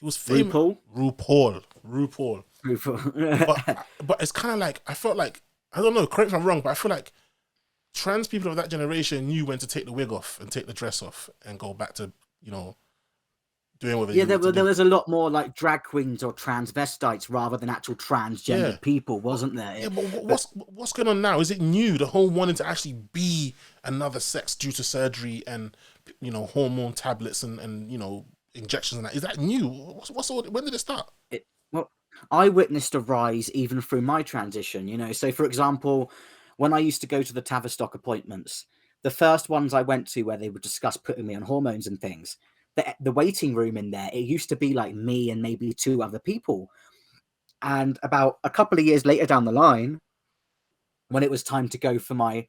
was famous. RuPaul. But it's kind of like, I felt like, I don't know, correct me if I'm wrong, but I feel like trans people of that generation knew when to take the wig off and take the dress off and go back to, you know, doing what they there was a lot more like drag queens or transvestites rather than actual transgender people, wasn't there? Yeah, but what's going on now? Is it new? The whole wanting to actually be another sex due to surgery and, you know, hormone tablets and you know, injections and that. Is that new? When did it start? Well, I witnessed a rise even through my transition, you know. So, for example, when I used to go to the Tavistock appointments, the first ones I went to where they would discuss putting me on hormones and things, the waiting room in there, it used to be like me and maybe two other people. And about a couple of years later down the line, when it was time to go for my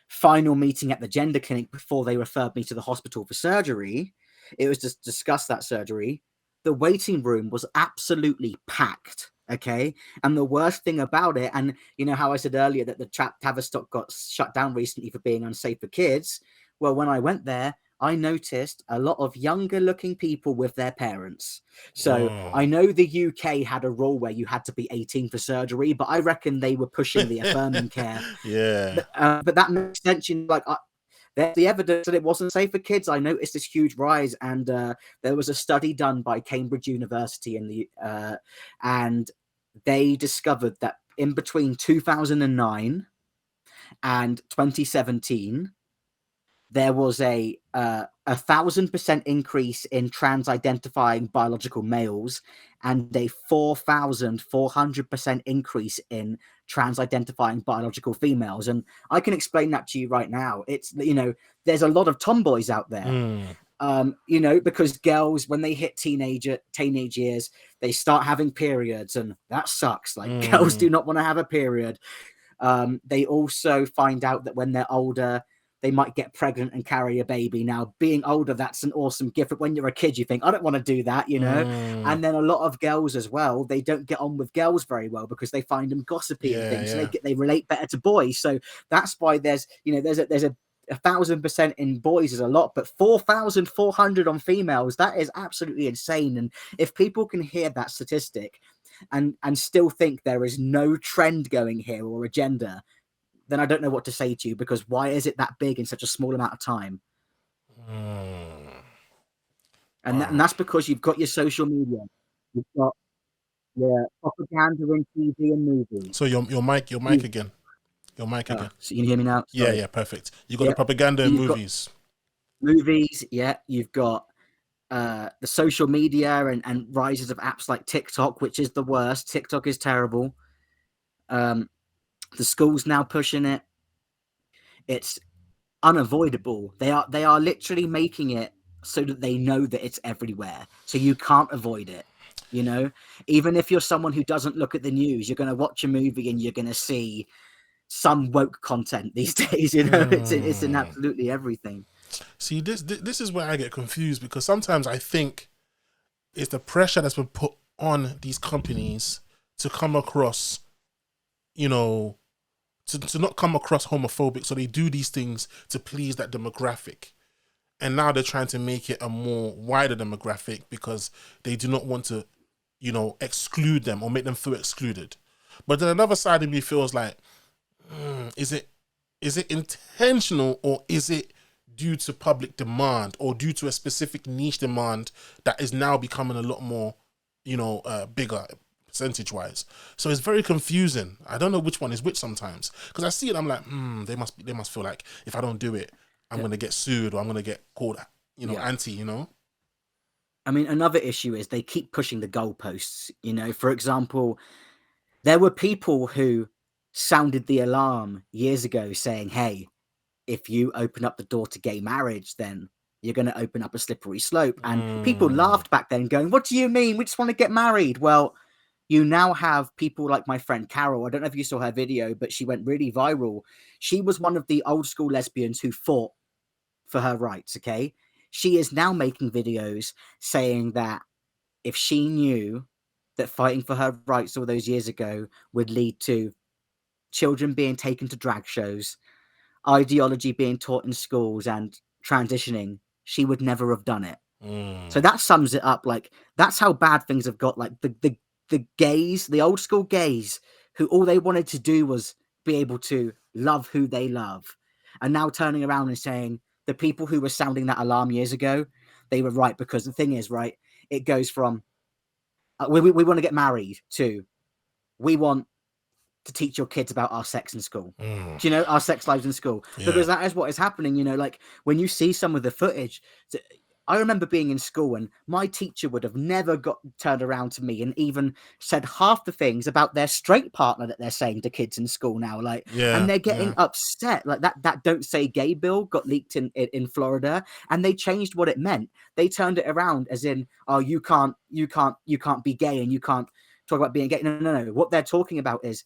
final meeting at the gender clinic before they referred me to the hospital for surgery, it was to discuss that surgery. The waiting room was absolutely packed. Okay. And the worst thing about it, and you know how I said earlier that the Tavistock got shut down recently for being unsafe for kids. Well, when I went there, I noticed a lot of younger looking people with their parents. So I know the UK had a rule where you had to be 18 for surgery, but I reckon they were pushing the affirming care. But that makes sense. You know, like there's the evidence that it wasn't safe for kids. I noticed this huge rise, and there was a study done by Cambridge University and they discovered that in between 2009 and 2017, there was a 1,000% increase in trans-identifying biological males and a 4,400% increase in trans-identifying biological females. And I can explain that to you right now. It's, you know, there's a lot of tomboys out there. You know, because girls, when they hit teenage years, they start having periods, and that sucks. Like girls do not want to have a period. They also find out that when they're older, they might get pregnant and carry a baby. Now, being older, that's an awesome gift. But when you're a kid, you think, I don't want to do that, you know? And then a lot of girls as well, they don't get on with girls very well because they find them gossipy and things. So they relate better to boys. So that's why there's a 1,000% in boys is a lot, but 4,400 on females, that is absolutely insane. And if people can hear that statistic and still think there is no trend going here or agenda, then I don't know what to say to you, because why is it that big in such a small amount of time? And that's because you've got your social media, you've got propaganda in TV and movies. So your mic again. Your mic again. So you can hear me now? Sorry. Yeah, perfect. You got the propaganda in movies. Movies, you've got the social media and rises of apps like TikTok, which is the worst. TikTok is terrible. The school's now pushing it. It's unavoidable. They are literally making it so that they know that it's everywhere, so you can't avoid it. You know, even if you're someone who doesn't look at the news, you're going to watch a movie and you're going to see some woke content these days. You know, it's in absolutely everything. See, this is where I get confused, because sometimes I think it's the pressure that's been put on these companies to come across, you know, to not come across homophobic. So they do these things to please that demographic. And now they're trying to make it a more wider demographic because they do not want to, you know, exclude them or make them feel excluded. But then another side of me feels like, is it intentional, or is it due to public demand, or due to a specific niche demand that is now becoming a lot more, you know, bigger percentage wise? So it's very confusing. I don't know which one is which sometimes, because I see it, I'm like, they must feel like if I don't do it, I'm going to get sued, or I'm going to get called, you know, anti, you know? I mean, another issue is they keep pushing the goalposts. You know, for example, there were people who sounded the alarm years ago saying, hey, if you open up the door to gay marriage, then you're going to open up a slippery slope. And people laughed back then going, what do you mean? We just want to get married. Well, you now have people like my friend Carol. I don't know if you saw her video, but she went really viral. She was one of the old school lesbians who fought for her rights, okay? She is now making videos saying that if she knew that fighting for her rights all those years ago would lead to children being taken to drag shows, ideology being taught in schools, and transitioning, she would never have done it. So that sums it up. Like, that's how bad things have got. Like the gays, the old school gays, who all they wanted to do was be able to love who they love, and now turning around and saying the people who were sounding that alarm years ago, they were right. Because the thing is, right, it goes from we want to get married to we want to teach your kids about our sex in school. Do you know, our sex lives in school? Because that is what is happening. You know, like when you see some of the footage, I remember being in school and my teacher would have never turned around to me and even said half the things about their straight partner that they're saying to kids in school now. Like, and they're getting upset. Like that Don't Say Gay bill got leaked in Florida, and they changed what it meant. They turned it around as in, oh, you can't be gay and you can't talk about being gay. No. What they're talking about is,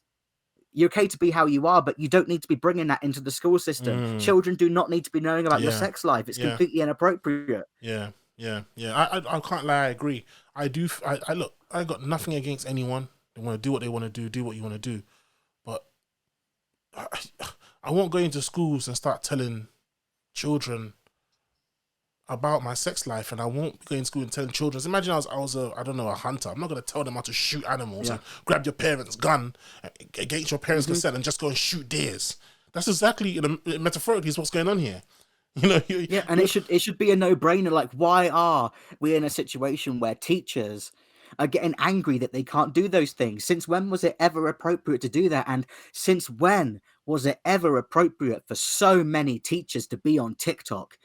you're okay to be how you are, but you don't need to be bringing that into the school system. Children do not need to be knowing about your sex life. It's completely inappropriate. Yeah. I can't lie. I agree. I look, I got nothing against anyone. They want to do what they want to do what you want to do. But I won't go into schools and start telling children about my sex life, and I won't go in school and telling children. Imagine I was a hunter. I'm not going to tell them how to shoot animals and grab your parents' gun against your parents' consent and just go and shoot deers. That's exactly, metaphorically, is what's going on here. You know, and it should be a no-brainer. Like, why are we in a situation where teachers are getting angry that they can't do those things? Since when was it ever appropriate to do that? And since when was it ever appropriate for so many teachers to be on TikTok?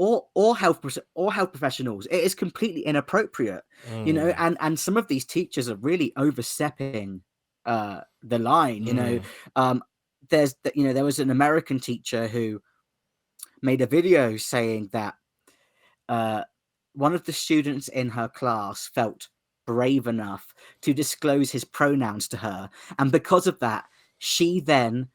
Or health professionals? It is completely inappropriate, you know. And some of these teachers are really overstepping the line. You know, there was an American teacher who made a video saying that one of the students in her class felt brave enough to disclose his pronouns to her. And because of that, she then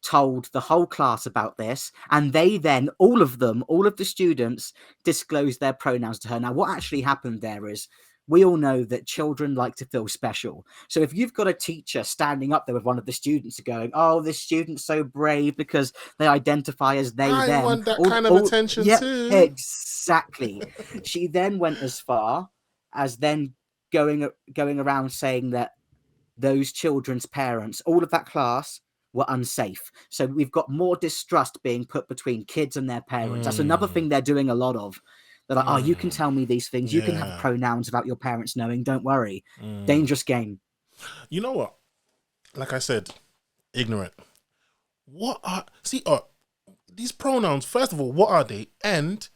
told the whole class about this. And they then, all of the students, disclosed their pronouns to her. Now, what actually happened there is, we all know that children like to feel special. So if you've got a teacher standing up there with one of the students going, oh, this student's so brave because they identify as they, I them. want that kind of attention yeah, too. Exactly. She then went as far as then going around saying that those children's parents, all of that class, were unsafe. So we've got more distrust being put between kids and their parents. That's another thing they're doing a lot of. They're like, oh, you can tell me these things. You can have pronouns without your parents knowing. Don't worry. Dangerous game. You know what? Like I said, ignorant. What are... See, these pronouns, first of all, what are they? And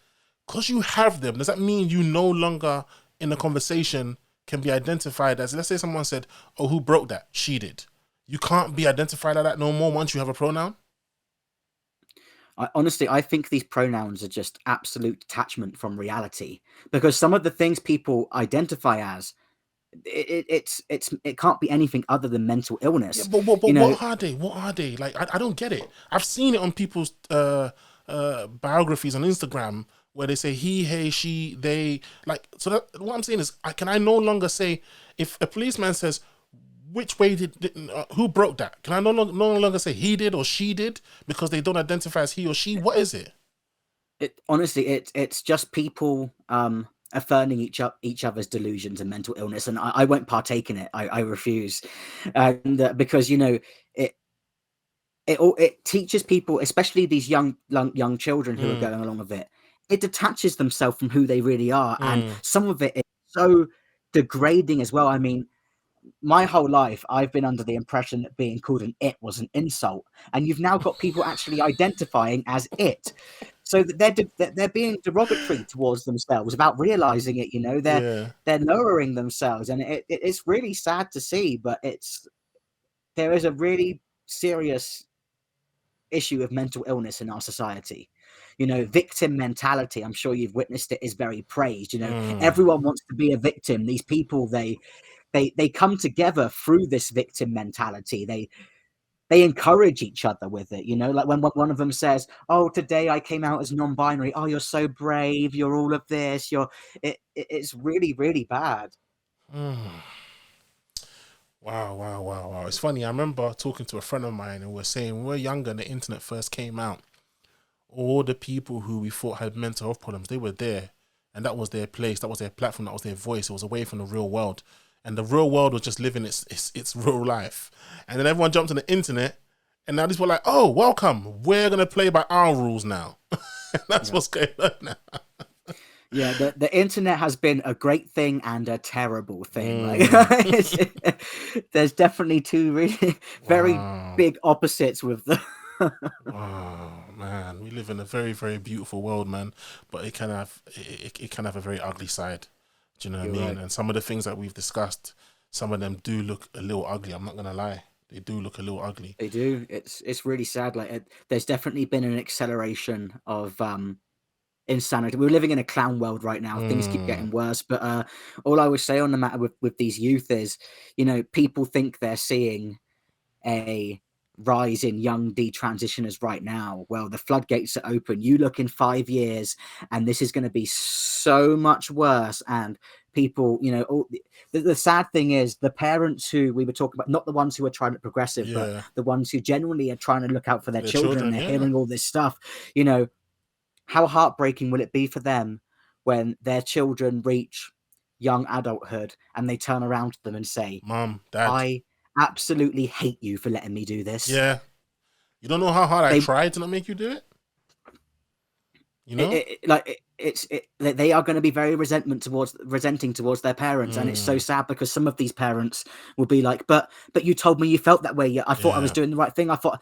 because you have them, does that mean you no longer, in a conversation, can be identified as... Let's say someone said, oh, who broke that? She did. You can't be identified like that no more once you have a pronoun? Honestly, I think these pronouns are just absolute detachment from reality, because some of the things people identify as, it can't be anything other than mental illness. Yeah, but what are they? What are they? Like, I don't get it. I've seen it on people's biographies on Instagram where they say he, hey, she, they. Like, so that, what I'm saying is, can I no longer say, if a policeman says, which way who broke that? Can I no longer say he did or she did because they don't identify as he or she? What is it? Honestly, it's just people affirming each other's delusions and mental illness, and I won't partake in it. I refuse, and because it teaches people, especially these young children who are going along with it. It detaches themselves from who they really are, and some of it is so degrading as well. I mean, my whole life, I've been under the impression that being called an it was an insult, and you've now got people actually identifying as it, so that they're being derogatory towards themselves without realizing it. They're lowering themselves, and it's really sad to see. But there is a really serious issue of mental illness in our society. Victim mentality, I'm sure you've witnessed it, is very praised. Everyone wants to be a victim. These people, they come together through this victim mentality. They encourage each other with it, like when one of them says, oh, today I came out as non-binary. Oh, you're so brave. You're all of this. It's really, really bad. Wow. It's funny. I remember talking to a friend of mine and we're saying when we were younger and the internet first came out, all the people who we thought had mental health problems, they were there. And that was their place. That was their platform. That was their voice. It was away from the real world. And the real world was just living its real life. And then everyone jumped on the internet. And now these were like, oh, welcome. We're going to play by our rules now. That's what's going on now. Yeah, the internet has been a great thing and a terrible thing. There's definitely two really very big opposites with the... Oh man, we live in a very, very beautiful world, man. But it can have a very ugly side. Do you know what I mean? Right. And some of the things that we've discussed, some of them do look a little ugly. I'm not gonna lie, they do look a little ugly. They do. It's really sad. There's definitely been an acceleration of insanity. We're living in a clown world right now. Things keep getting worse. But all I would say on the matter with these youth is, people think they're seeing a rise in young detransitioners right now. Well, the floodgates are open. You look in 5 years and this is going to be so much worse. And people, the sad thing is the parents who we were talking about, not the ones who are trying to progressive, but the ones who genuinely are trying to look out for their children. They're hearing all this stuff. How heartbreaking will it be for them when their children reach young adulthood and they turn around to them and say, Mom, Dad, I absolutely hate you for letting me do this. Yeah. You don't know how hard I tried to not make you do it? They are going to be very resenting towards their parents. And it's so sad because some of these parents will be like, but you told me you felt that way. I thought I was doing the right thing. I thought,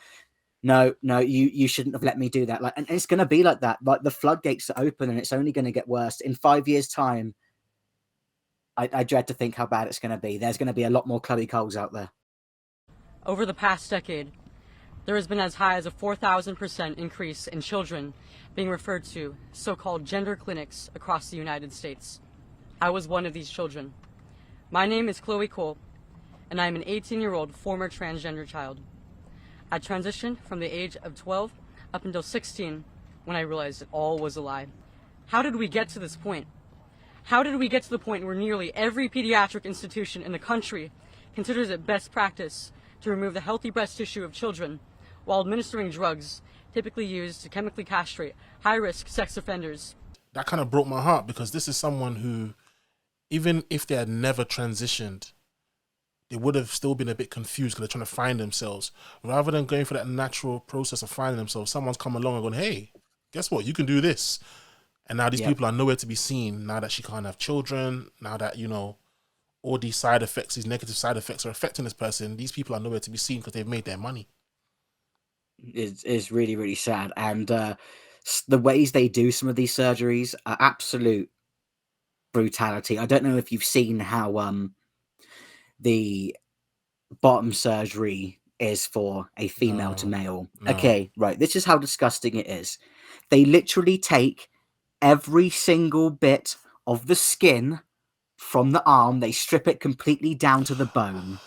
no, you shouldn't have let me do that. And it's going to be like that. Like the floodgates are open and it's only going to get worse. In 5 years' time, I dread to think how bad it's going to be. There's going to be a lot more Chloe Coles out there. Over the past decade, there has been as high as a 4,000% increase in children being referred to so-called gender clinics across the United States. I was one of these children. My name is Chloe Cole, and I am an 18-year-old former transgender child. I transitioned from the age of 12 up until 16 when I realized it all was a lie. How did we get to this point? How did we get to the point where nearly every pediatric institution in the country considers it best practice to remove the healthy breast tissue of children while administering drugs typically used to chemically castrate high-risk sex offenders? That kind of broke my heart, because this is someone who, even if they had never transitioned, they would have still been a bit confused because they're trying to find themselves. Rather than going through that natural process of finding themselves, someone's come along and gone, hey, guess what? You can do this. And now these people are nowhere to be seen, now that she can't have children, now that, you know, all these side effects, these negative side effects are affecting this person. These people are nowhere to be seen because they've made their money. It's really, really sad. And the ways they do some of these surgeries are absolute brutality. I don't know if you've seen how the bottom surgery is for a female to male. No. Okay, right. This is how disgusting it is. They literally take every single bit of the skin from the arm, they strip it completely down to the bone.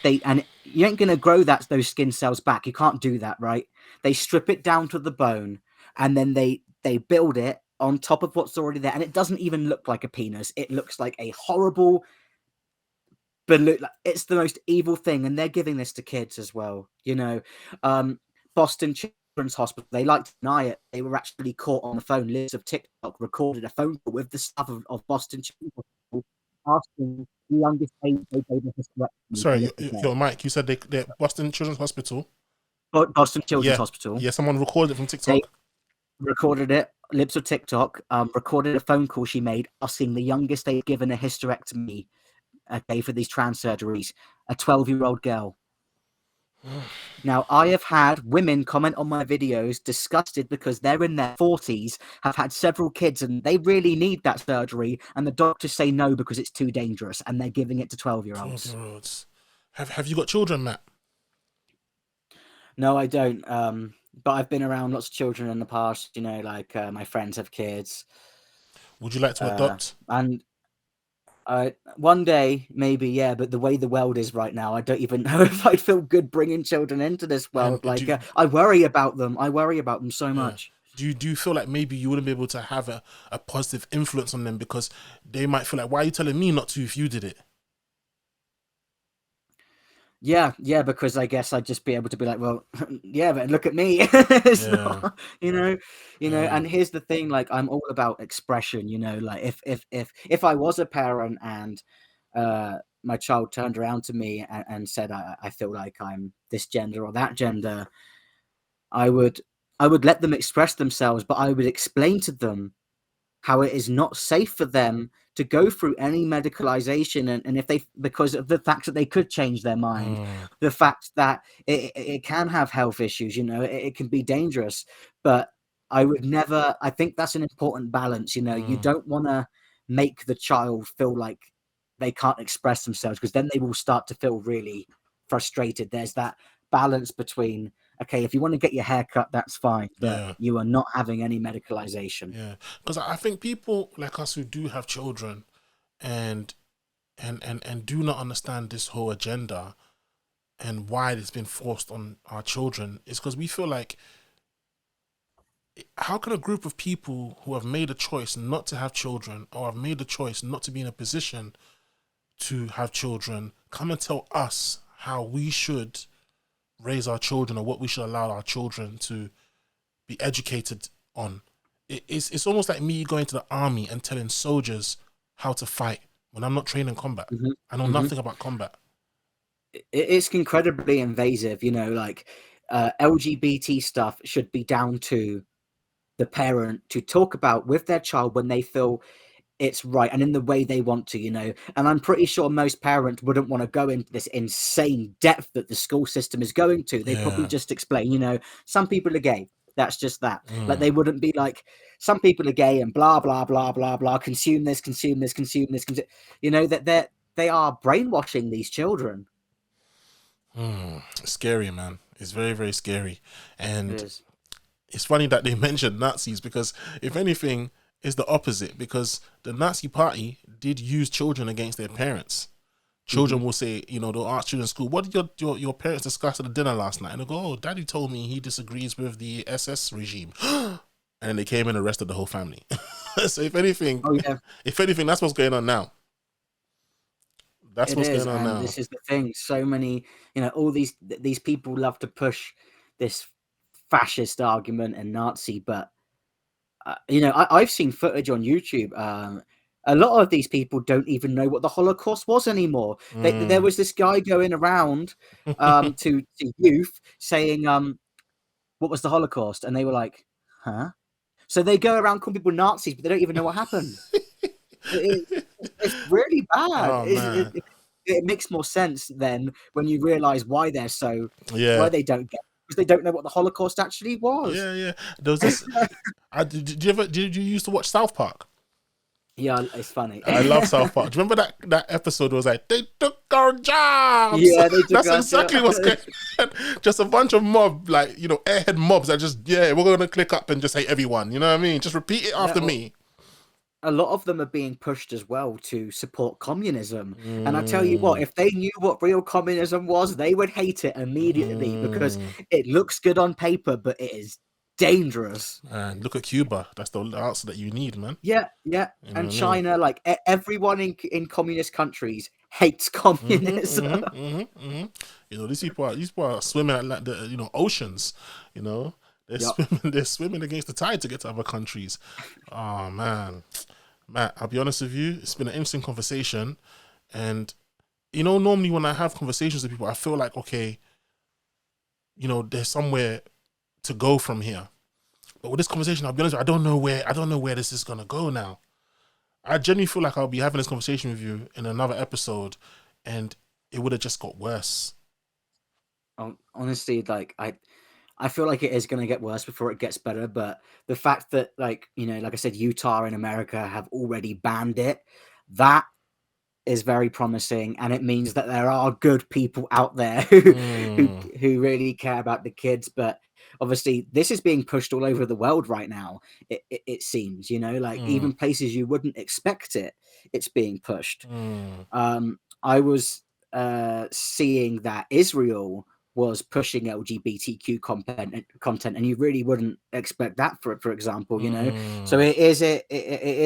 And you ain't gonna grow those skin cells back. You can't do that, right? They strip it down to the bone, and then they build it on top of what's already there, and it doesn't even look like a penis. It looks like a horrible balloon. It's the most evil thing, and they're giving this to kids as well. You know, Boston Children's Hospital, they like to deny it. They were actually caught on the phone. Liz of TikTok recorded a phone call with the staff of Boston Children's Hospital asking the youngest age they gave a hysterectomy. Sorry, yo, Mike, you said they're Boston Children's Hospital. Boston Children's Hospital. Yeah, someone recorded it from TikTok. They recorded it. Libs of TikTok recorded a phone call she made asking the youngest they'd given a hysterectomy, okay, for these trans surgeries, a 12-year-old girl. Now, I have had women comment on my videos disgusted because they're in their 40s, have had several kids, and they really need that surgery, and the doctors say no because it's too dangerous, and they're giving it to 12-year-olds. 12-year-olds. Have you got children, Matt? No, I don't. But I've been around lots of children in the past. You know, like my friends have kids. Would you like to adopt? And one day, maybe, yeah. But the way the world is right now, I don't even know if I'd feel good bringing children into this world. I worry about them. I worry about them so much. Do you feel like maybe you wouldn't be able to have a positive influence on them because they might feel like, why are you telling me not to if you did it? Yeah, because I guess I'd just be able to be like, well, yeah, but look at me. Not, you know, and here's the thing, like, I'm all about expression, you know, like if I was a parent and my child turned around to me and said, I feel like I'm this gender or that gender, I would let them express themselves, but I would explain to them how it is not safe for them to go through any medicalization, and if they, because of the fact that they could change their mind, the fact that it can have health issues, you know, it can be dangerous. But I would never, I think that's an important balance, you know. You don't want to make the child feel like they can't express themselves, because then they will start to feel really frustrated. There's that balance between, okay, if you want to get your hair cut, that's fine, but you are not having any medicalization. Yeah, because I think people like us who do have children and do not understand this whole agenda and why it's been forced on our children is because we feel like, how can a group of people who have made a choice not to have children or have made a choice not to be in a position to have children come and tell us how we should raise our children or what we should allow our children to be educated on? It's almost like me going to the army and telling soldiers how to fight when I'm not trained in combat. I know nothing about combat. It's incredibly invasive, you know, like LGBT stuff should be down to the parent to talk about with their child when they feel it's right and in the way they want to, you know. And I'm pretty sure most parents wouldn't want to go into this insane depth that the school system is going to. They probably just explain, you know, some people are gay. That's just that. Like, they wouldn't be like, some people are gay and blah, blah, blah, blah, blah, consume this, consume this, consume this, you know, that they are brainwashing these children. It's scary, man. It's very, very scary. It And is. it's funny that they mentioned Nazis, because if anything, it's the opposite, because the Nazi party did use children against their parents. Children will say, you know, they'll ask children in school, what did your parents discuss at the dinner last night? And they'll go, oh, daddy told me he disagrees with the SS regime. And then they came and arrested the whole family. So if anything, that's what's going on now. That's what's going on now. This is the thing. So many, you know, all these people love to push this fascist argument and Nazi, but you know, I've seen footage on YouTube. A lot of these people don't even know what the Holocaust was anymore. There was this guy going around to youth saying, "What was the Holocaust?" And they were like, "Huh?" So they go around calling people Nazis, but they don't even know what happened. It's really bad. Oh, man. It makes more sense then when you realize why they're so why Yeah. they don't get, because they don't know what the Holocaust actually was. Yeah, yeah. There was this. Did you used to watch South Park? Yeah, it's funny. I love South Park. Do you remember that episode was like, they took our jobs? Yeah, they took That's our exactly jobs. what's going on. Just a bunch of mob, like, you know, airhead mobs that just, we're going to click up and just hate everyone. You know what I mean? Just repeat it after me. A lot of them are being pushed as well to support communism. And I tell you what, if they knew what real communism was, they would hate it immediately because it looks good on paper, but it is dangerous. And look at Cuba. That's the answer that you need, man. Yeah. You know And what I China, like everyone in communist countries hates communism. You know, these people are swimming at like the, you know, oceans. You know, they're swimming against the tide to get to other countries. Oh man, Matt, I'll be honest with you. It's been an interesting conversation, and you know, normally when I have conversations with people, I feel like, okay, you know, there's somewhere to go from here. But with this conversation, I'll be honest, I don't know where this is gonna go now. I genuinely feel like I'll be having this conversation with you in another episode, and it would have just got worse. Honestly, like I feel like it is going to get worse before it gets better. But the fact that, like, you know, like I said, Utah and America have already banned it, that is very promising, and it means that there are good people out there who really care about the kids. But obviously, this is being pushed all over the world right now. It seems, you know, like even places you wouldn't expect it, it's being pushed. I was seeing that Israel was pushing LGBTQ content, and you really wouldn't expect that for example, you know. So it is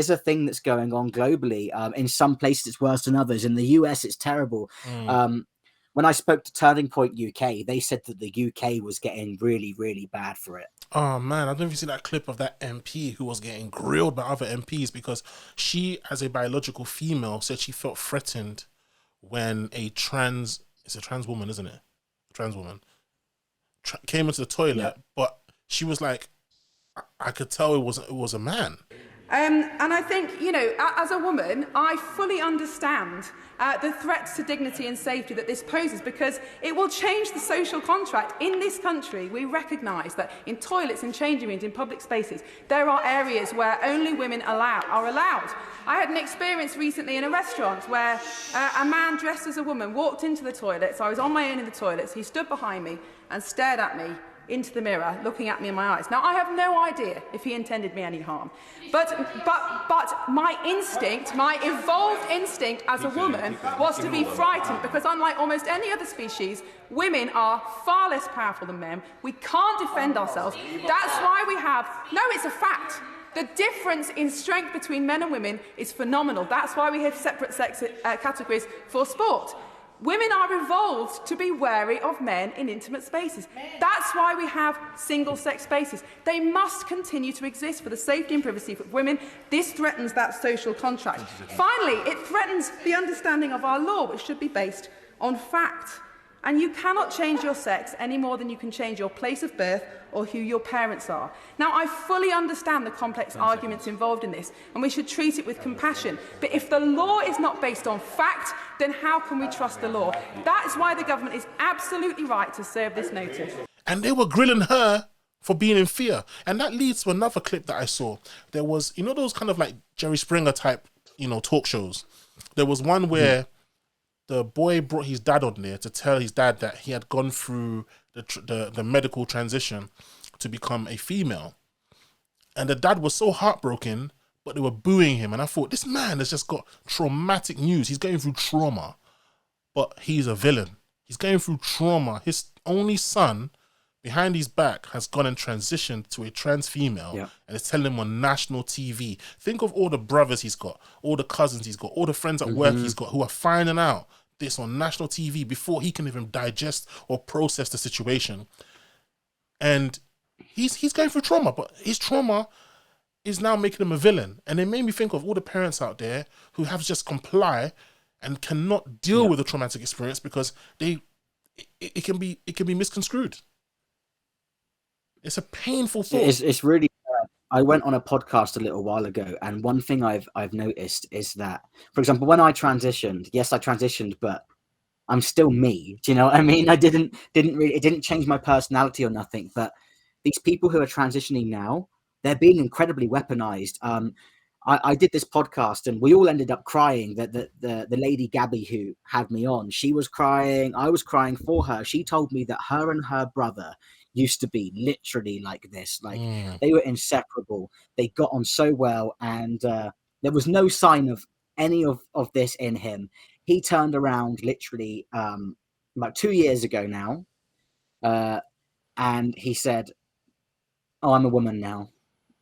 a thing that's going on globally. In some places it's worse than others. In the US it's terrible. When I spoke to Turning Point UK, they said that the UK was getting really, really bad for it. Oh man, I don't know if you see that clip of that MP who was getting grilled by other MPs because she, as a biological female, said she felt threatened when it's a trans woman, isn't it? Trans woman came into the toilet, but she was like, I could tell it was a man. And I think, you know, as a woman, I fully understand the threats to dignity and safety that this poses, because it will change the social contract. In this country, we recognise that in toilets, in changing rooms, in public spaces, there are areas where only women are allowed. I had an experience recently in a restaurant where a man dressed as a woman walked into the toilets. I was on my own in the toilets. He stood behind me and stared at me into the mirror, looking at me in my eyes. Now, I have no idea if he intended me any harm, but my instinct, my evolved instinct as a woman, was to be frightened, because unlike almost any other species, women are far less powerful than men. We can't defend ourselves. That's why we have... No, it's a fact. The difference in strength between men and women is phenomenal. That's why we have separate sex categories for sport. Women are evolved to be wary of men in intimate spaces. That's why we have single-sex spaces. They must continue to exist for the safety and privacy of women. This threatens that social contract. Finally, it threatens the understanding of our law, which should be based on fact. And you cannot change your sex any more than you can change your place of birth or who your parents are. Now, I fully understand the complex arguments involved in this, and we should treat it with compassion. But if the law is not based on fact, then how can we trust the law? That is why the government is absolutely right to serve this notice. And they were grilling her for being in fear. And that leads to another clip that I saw. There was, you know, those kind of like Jerry Springer type, you know, talk shows. There was one where the boy brought his dad on there to tell his dad that he had gone through the medical transition to become a female. And the dad was so heartbroken, but they were booing him. And I thought, this man has just got traumatic news. He's going through trauma, but he's a villain. He's going through trauma. His only son, behind his back, has gone and transitioned to a trans female, and is telling him on national TV. Think of all the brothers he's got, all the cousins he's got, all the friends at work he's got who are finding out this on national TV before he can even digest or process the situation. And he's going through trauma, but his trauma is now making him a villain. And it made me think of all the parents out there who have to just comply and cannot deal with a traumatic experience because it can be misconstrued. It's a painful thought. It's really. I went on a podcast a little while ago, and one thing I've noticed is that, for example, when I transitioned, yes, I transitioned, but I'm still me. Do you know what I mean? I didn't really. It didn't change my personality or nothing. But these people who are transitioning now, they're being incredibly weaponized. I did this podcast, and we all ended up crying. That the lady Gabby who had me on, she was crying. I was crying for her. She told me that her and her brother used to be literally like this. Like they were inseparable. They got on so well, and there was no sign of any of this in him. He turned around literally about 2 years ago now, and he said, "Oh, I'm a woman now."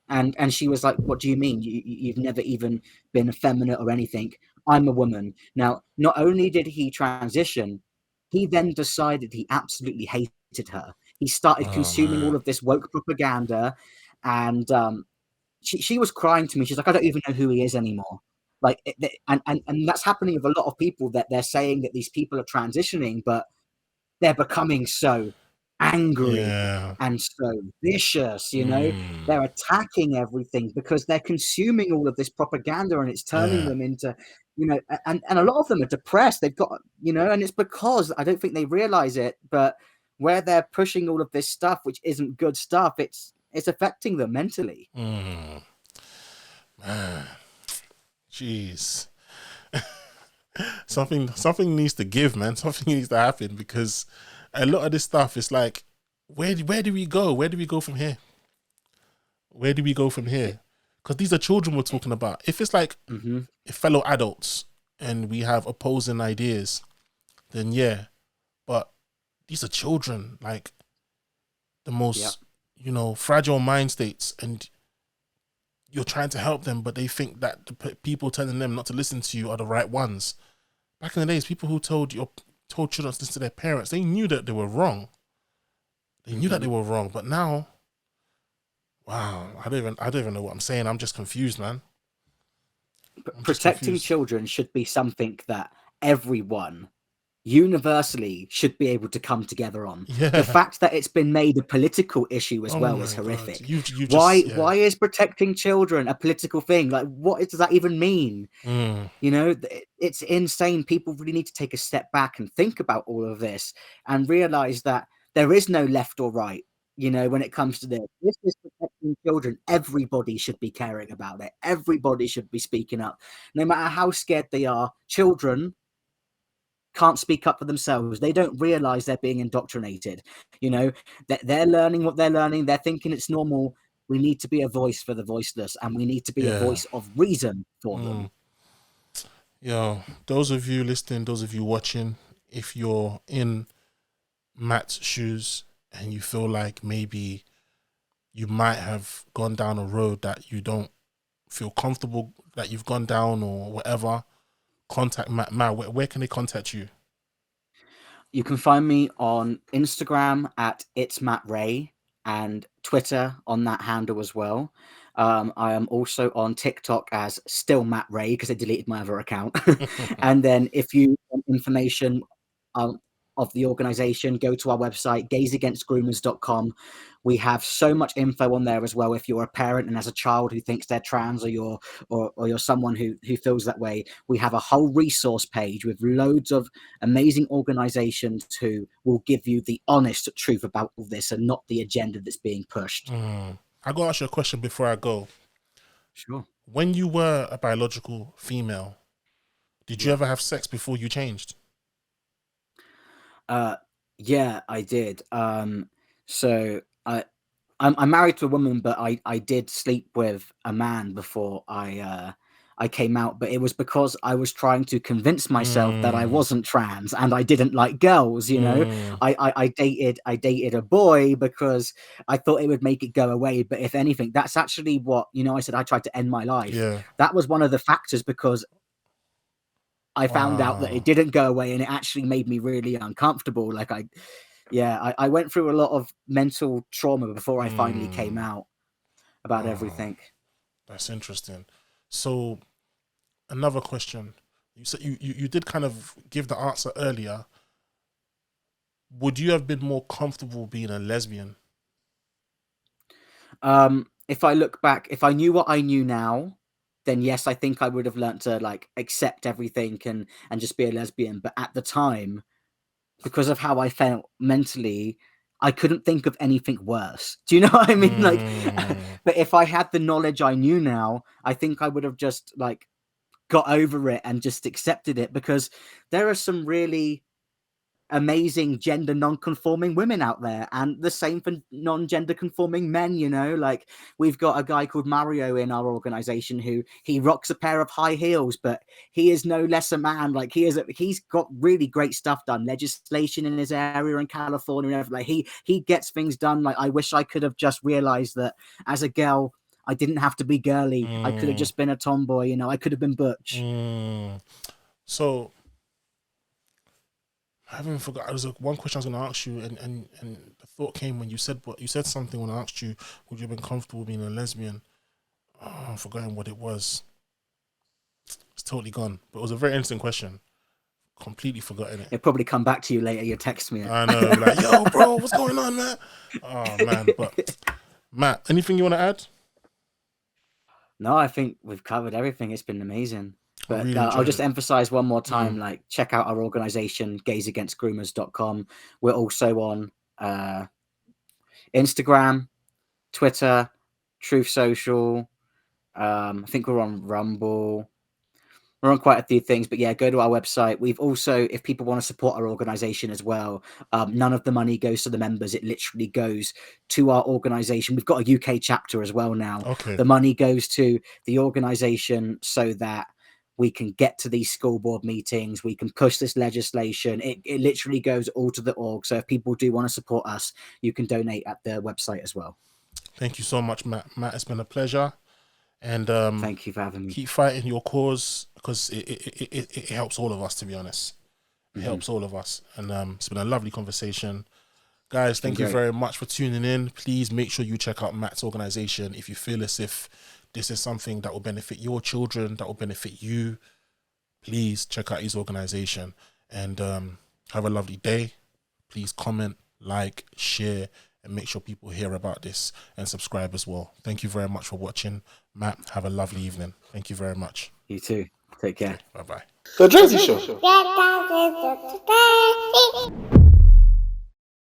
And she was like, "What do you mean? You've never even been effeminate or anything. I'm a woman." Now, not only did he transition, he then decided he absolutely hated her. He started consuming all of this woke propaganda, and she was crying to me. She's like, "I don't even know who he is anymore." Like, and that's happening with a lot of people, that they're saying that these people are transitioning, but they're becoming so angry and so vicious, you know. They're attacking everything because they're consuming all of this propaganda, and it's turning them into, you know, and a lot of them are depressed. They've got, you know, and it's because I don't think they realize it, but where they're pushing all of this stuff, which isn't good stuff, it's affecting them mentally. Man, jeez. something needs to give, man. Something needs to happen, because a lot of this stuff is like, where do we go? Where do we go from here? Where do we go from here? Because these are children we're talking about. If it's like fellow adults and we have opposing ideas, then yeah. But these are children, like the most, you know, fragile mind states, and you're trying to help them, but they think that the people telling them not to listen to you are the right ones. Back in the days, people who told children to listen to their parents, they knew that they were wrong. They knew that they were wrong, but now, wow, I don't even know what I'm saying. I'm just confused, man. Protecting children should be something that everyone universally should be able to come together on. The fact that it's been made a political issue as well is horrific. Why is protecting children a political thing? Like, what does that even mean? You know, it's insane. People really need to take a step back and think about all of this and realize that there is no left or right, you know, when it comes to this. This is protecting children. Everybody should be caring about it. Everybody should be speaking up, no matter how scared they are. Children can't speak up for themselves. They don't realize they're being indoctrinated. You know, they're learning what they're learning. They're thinking it's normal. We need to be a voice for the voiceless, and we need to be a voice of reason for them. Yo, those of you listening, those of you watching, if you're in Matt's shoes and you feel like maybe you might have gone down a road that you don't feel comfortable that you've gone down or whatever, contact Matt. Matt, where can they contact you? You can find me on Instagram at It's Matt Ray, and Twitter on that handle as well. I am also on TikTok as Still Matt Ray, because I deleted my other account. And then if you want information of the organization, go to our website, gaysagainstgroomers.com. We have so much info on there as well. If you're a parent and as a child who thinks they're trans, or you're someone who feels that way, we have a whole resource page with loads of amazing organizations who will give you the honest truth about all this and not the agenda that's being pushed. I got to ask you a question before I go. Sure. When you were a biological female, did you ever have sex before you changed? Yeah, I did. So I'm married to a woman, but I did sleep with a man before I came out. But it was because I was trying to convince myself that I wasn't trans and I didn't like girls. You know, I dated a boy because I thought it would make it go away. But if anything, that's actually what, you know, I said I tried to end my life. Yeah. That was one of the factors, because I found out that Wow. it didn't go away and it actually made me really uncomfortable. Like I went through a lot of mental trauma before I finally came out about Wow. everything. That's interesting. So another question. You said you did kind of give the answer earlier. Would you have been more comfortable being a lesbian? If I look back, if I knew what I knew now, then yes, I think I would have learnt to like accept everything and just be a lesbian. But at the time, because of how I felt mentally, I couldn't think of anything worse. Do you know what I mean? Like, but if I had the knowledge I knew now, I think I would have just like got over it and just accepted it, because there are some really amazing gender non-conforming women out there, and the same for non-gender conforming men. You know, like we've got a guy called Mario in our organization who he rocks a pair of high heels, but he is no less a man. Like he's got really great stuff done, legislation in his area in California and everything. Like he gets things done. Like I wish I could have just realized that as a girl I didn't have to be girly. I could have just been a tomboy, you know. I could have been butch. So I haven't forgot. There was one question I was going to ask you, and the thought came when you said something when I asked you, would you have been comfortable being a lesbian? Oh, I'm forgetting what it was. It's totally gone. But it was a very interesting question. Completely forgotten it. It'll probably come back to you later. You text me. I know, like, yo, bro, what's going on, man? Oh man, but Matt, anything you want to add? No, I think we've covered everything. It's been amazing. But really I'll enjoyed just it. emphasize one more time, like check out our organization, gaysagainstgroomers.com. We're also on Instagram, Twitter, Truth Social. I think we're on Rumble. We're on quite a few things, but yeah, go to our website. We've also, if people want to support our organization as well, none of the money goes to the members. It literally goes to our organization. We've got a UK chapter as well now. Okay. The money goes to the organization so that we can get to these school board meetings. We can push this legislation. It literally goes all to the org. So if people do want to support us, you can donate at the website as well. Thank you so much, Matt. Matt, it's been a pleasure. And thank you for having me. Keep fighting your cause, because it helps all of us, to be honest. It helps all of us. And it's been a lovely conversation. Guys, thank you very much for tuning in. Please make sure you check out Matt's organization if you feel as if this is something that will benefit your children, that will benefit you. Please check out his organization. And have a lovely day. Please comment, like, share, and make sure people hear about this and subscribe as well. Thank you very much for watching. Matt, have a lovely evening. Thank you very much. You too. Take care. Bye-bye. The Drazzy Show.